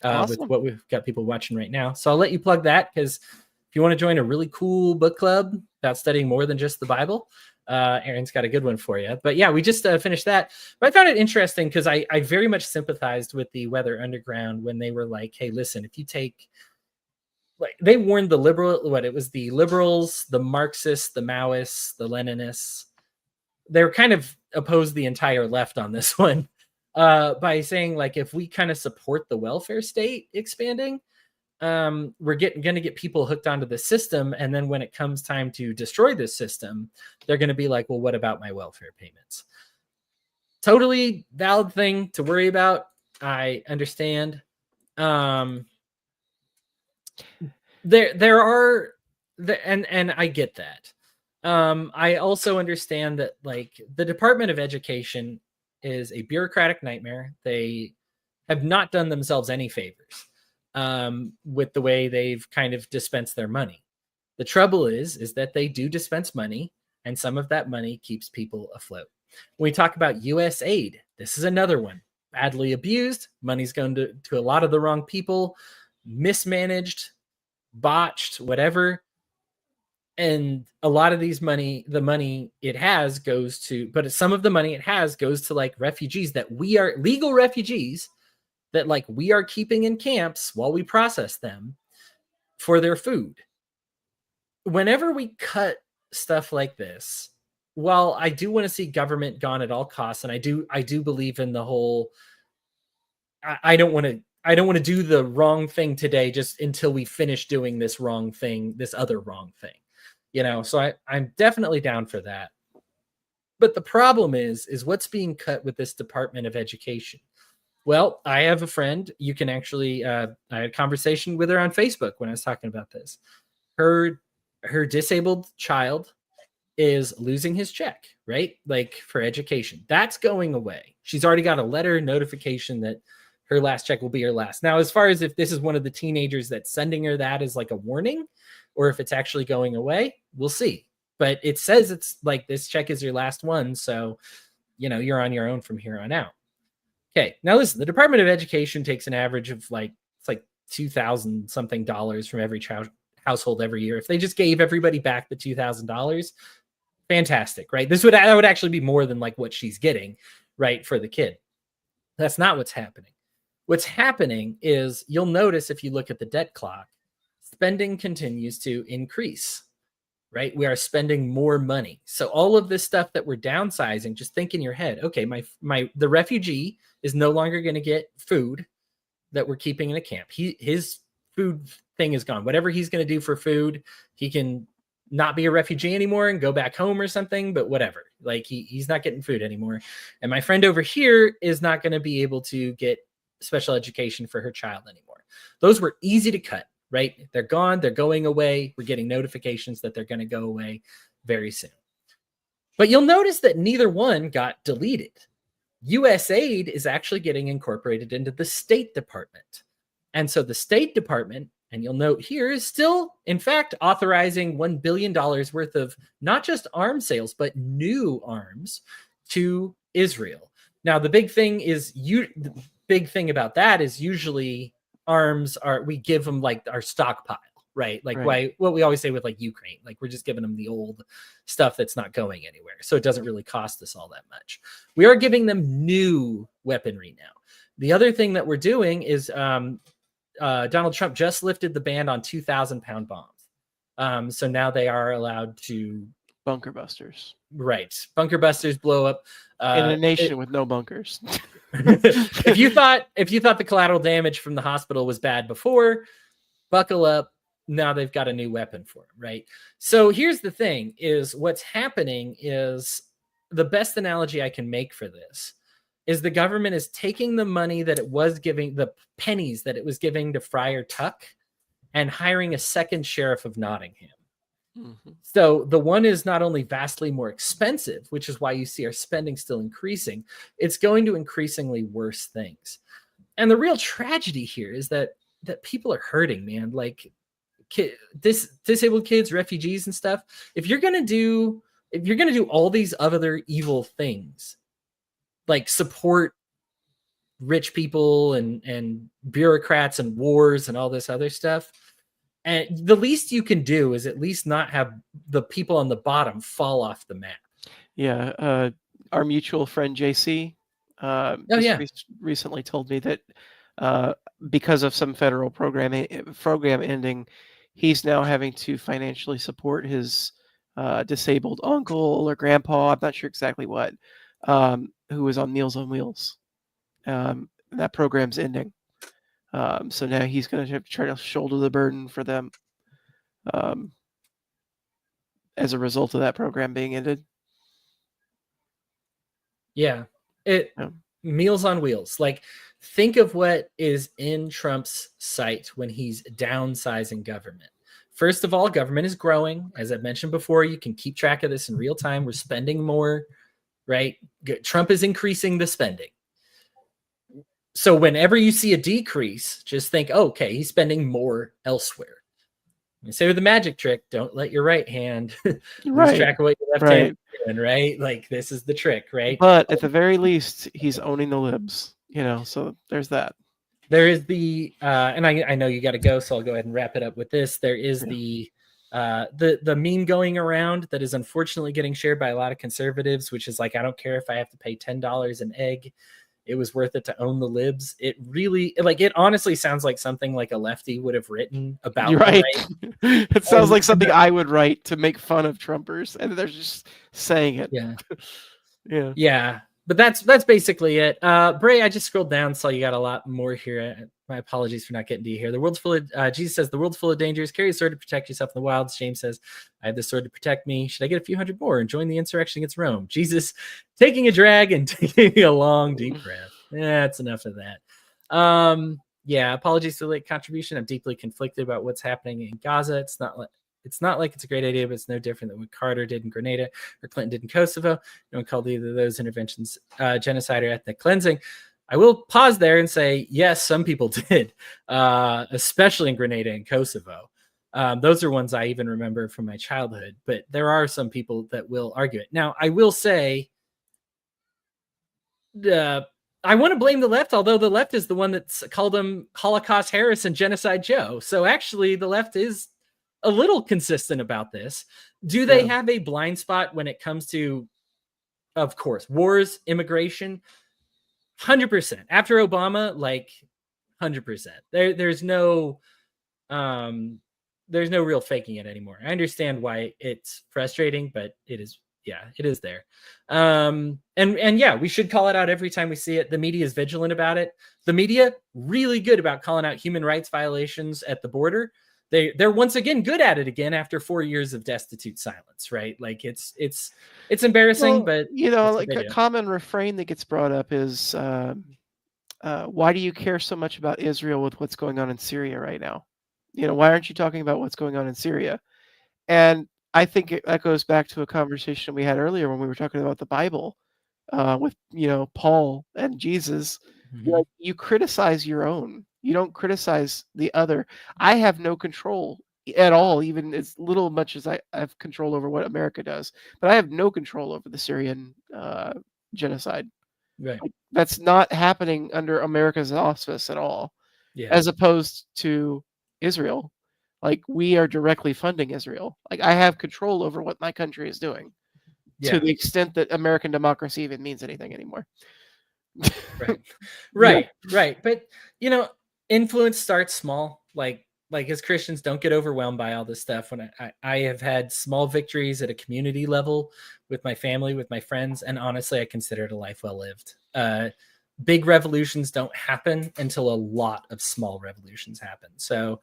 With Awesome. what we've got people watching right now. So I'll let you plug that, because if you want to join a really cool book club about studying more than just the Bible, Aaron's got a good one for you. But yeah, we just finished that. But I found it interesting because I very much sympathized with the Weather Underground when they were like, hey, listen, if you take, like, they warned the it was the liberals, the Marxists, the Maoists, the Leninists. They were kind of opposed the entire left on this one, by saying, like, if we kind of support the welfare state expanding, we're going to get people hooked onto the system. And then when it comes time to destroy this system, they're going to be like, well, what about my welfare payments? Totally valid thing to worry about. I understand. There are and I get that. I also understand that, like, the Department of Education is a bureaucratic nightmare. They have not done themselves any favors with the way they've kind of dispensed their money. The trouble is that they do dispense money, and some of that money keeps people afloat. When we talk about U.S. aid, this is another one. Badly abused, money's going to a lot of the wrong people, mismanaged, botched, whatever. And a lot of the money it has goes to, but some of the money it has goes to, like, refugees that we are legal refugees that, like, we are keeping in camps while we process them for their food. Whenever we cut stuff like this, while I do want to see government gone at all costs, and I do believe in the whole, I don't want to do the wrong thing today just until we finish doing this wrong thing, this other wrong thing. So I'm definitely down for that. But the problem is what's being cut with this Department of Education. Well, I have a friend. You can actually, I had a conversation with her on Facebook when I was talking about this. Her disabled child is losing his check, right? Like, for education. That's going away. She's already got a letter notification that her last check will be her last. Now, as far as if this is one of the teenagers that's sending her that as like a warning, or if it's actually going away, we'll see. But it says it's like, this check is your last one. So, you're on your own from here on out. Okay. Now listen, the Department of Education takes an average of, like, it's like $2,000 something from every household every year. If they just gave everybody back the $2,000, fantastic, right? That would actually be more than, like, what she's getting, right, for the kid. That's not what's happening. What's happening is, you'll notice if you look at the debt clock, spending continues to increase, right? We are spending more money. So all of this stuff that we're downsizing, just think in your head, okay, the refugee is no longer going to get food that we're keeping in a camp. His food thing is gone. Whatever he's going to do for food, he can not be a refugee anymore and go back home or something, but whatever. Like, he's not getting food anymore. And my friend over here is not going to be able to get special education for her child anymore. Those were easy to cut, right? They're gone. They're going away. We're getting notifications that they're going to go away very soon. But you'll notice that neither one got deleted. USAID is actually getting incorporated into the State Department. And so the State Department, and you'll note here, is still, in fact, authorizing $1 billion worth of not just arms sales, but new arms to Israel. Now, the big thing about that is usually arms we give them, like, our stockpile, right? Like, Right. what we always say with, like, Ukraine, like, we're just giving them the old stuff that's not going anywhere. So it doesn't really cost us all that much. We are giving them new weaponry now. The other thing that we're doing is Donald Trump just lifted the ban on 2,000-pound bombs. So now they are allowed to Bunker busters. Right. Bunker busters blow up. In a nation with no bunkers. If you thought the collateral damage from the hospital was bad before, buckle up. Now they've got a new weapon for them, right? So here's the thing: is what's happening is, the best analogy I can make for this is, the government is taking the money that it was giving, the pennies that it was giving to Friar Tuck, and hiring a second sheriff of Nottingham. Mm-hmm. So the one is not only vastly more expensive, which is why you see our spending still increasing, it's going to increasingly worse things. And the real tragedy here is that that people are hurting, man. Like disabled kids, refugees, and stuff. If you're gonna do all these other evil things, like support rich people and bureaucrats and wars and all this other stuff, and the least you can do is at least not have the people on the bottom fall off the map. Yeah, our mutual friend JC Oh just yeah. recently told me that uh, because of some federal program ending, he's now having to financially support his disabled uncle or grandpa. I'm not sure exactly what, who was on Meals on Wheels. That program's ending, so now he's going to try to shoulder the burden for them um, as a result of that program being ended. Yeah. Yeah. Meals on Wheels. Like, think of what is in Trump's sight when he's downsizing government. First of all, government is growing. As I mentioned before, you can keep track of this in real time. We're spending more, right? Trump is increasing the spending. So whenever you see a decrease, just think, oh, okay, he's spending more elsewhere. You say with the magic trick, don't let your right hand lose Right, track of what your left hand right. is doing, right? Like, this is the trick, right? But at the very least, he's owning the libs, so there's that. There is the and I know you got to go, so I'll go ahead and wrap it up with this. There is Yeah. the meme going around that is unfortunately getting shared by a lot of conservatives, which is like, I don't care if I have to pay $10 an egg, it was worth it to own the libs. It really, like, it honestly sounds like something like a lefty would have written You're about the right. right. It sounds like something I would write to make fun of Trumpers, and they're just saying it. Yeah. Yeah. Yeah. But that's basically it. Bray, I just scrolled down, saw you got a lot more here. My apologies for not getting to you here. The world's full of Jesus says the world's full of dangers. Carry a sword to protect yourself in the wilds. James says, I have the sword to protect me. Should I get a few hundred more and join the insurrection against Rome? Jesus taking a drag and taking a long, deep breath. Yeah, that's enough of that. Yeah, apologies for the late contribution. I'm deeply conflicted about what's happening in Gaza. It's not like it's a great idea, but it's no different than what Carter did in Grenada or Clinton did in Kosovo. No one called either of those interventions genocide or ethnic cleansing. I will pause there and say, yes, some people did, especially in Grenada and Kosovo. Those are ones I even remember from my childhood, but there are some people that will argue it. Now, I will say, I want to blame the left, although the left is the one that's called him Holocaust Harris and Genocide Joe. So actually, the left is a little consistent about this. Do they have a blind spot when it comes to, of course, wars, immigration? 100%. After Obama, like 100%. There's no real faking it anymore. I understand why it's frustrating, but it is there. And yeah, we should call it out every time we see it. The media is vigilant about it. The media really good about calling out human rights violations at the border. They're once again good at it again after 4 years of destitute silence, right? Like, it's embarrassing, but like a common refrain that gets brought up is, why do you care so much about Israel with what's going on in Syria right now? Why aren't you talking about what's going on in Syria? And I think that goes back to a conversation we had earlier when we were talking about the Bible, with Paul and Jesus. mm-hmm. You criticize your own. You don't criticize the other. I have no control at all, even as little much as I have control over what America does. But I have no control over the Syrian genocide. Right. Like, that's not happening under America's auspice at all. Yeah. As opposed to Israel. Like, we are directly funding Israel. Like, I have control over what my country is doing, to the extent that American democracy even means anything anymore. Right. But influence starts small. Like as Christians, don't get overwhelmed by all this stuff. When I have had small victories at a community level with my family, with my friends, and honestly, I consider it a life well lived. Big revolutions don't happen until a lot of small revolutions happen. So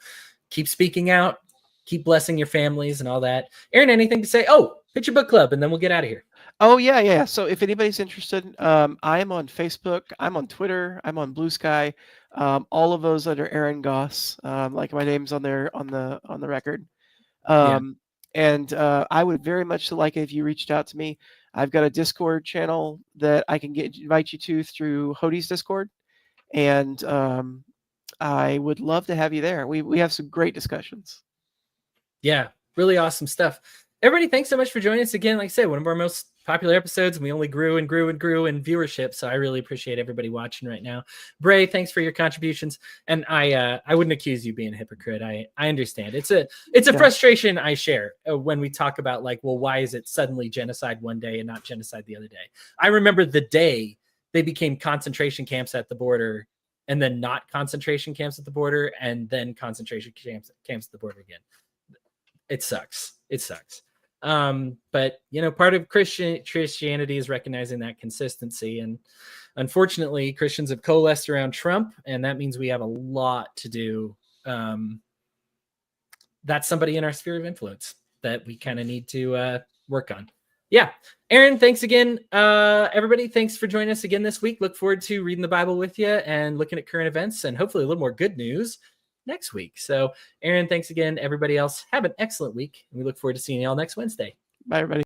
keep speaking out, keep blessing your families and all that. Aaron, anything to say? Oh, pitch a book club, and then we'll get out of here. Oh, yeah. So if anybody's interested, I am on Facebook, I'm on Twitter, I'm on Blue Sky, all of those under Aaron Goss. Like, my name's on there on the record. And I would very much like it if you reached out to me. I've got a Discord channel that I can invite you to through Hodie's Discord, and I would love to have you there. We have some great discussions. Yeah, really awesome stuff. Everybody, thanks so much for joining us again. Like I said, one of our most popular episodes, and we only grew and grew and grew in viewership. So I really appreciate everybody watching right now. Bray, thanks for your contributions. And I wouldn't accuse you being a hypocrite. I understand. It's a frustration I share when we talk about like, well, why is it suddenly genocide one day and not genocide the other day? I remember the day they became concentration camps at the border, and then not concentration camps at the border, and then concentration camps at the border again. It sucks. It sucks. But part of Christianity is recognizing that consistency, and unfortunately, Christians have coalesced around Trump, and that means we have a lot to do. That's somebody in our sphere of influence that we kind of need to work on. Yeah, Aaron, thanks again. Everybody, thanks for joining us again this week. Look forward to reading the Bible with you and looking at current events, and hopefully a little more good news next week. So Aaron, thanks again. Everybody else, have an excellent week. And we look forward to seeing you all next Wednesday. Bye, everybody.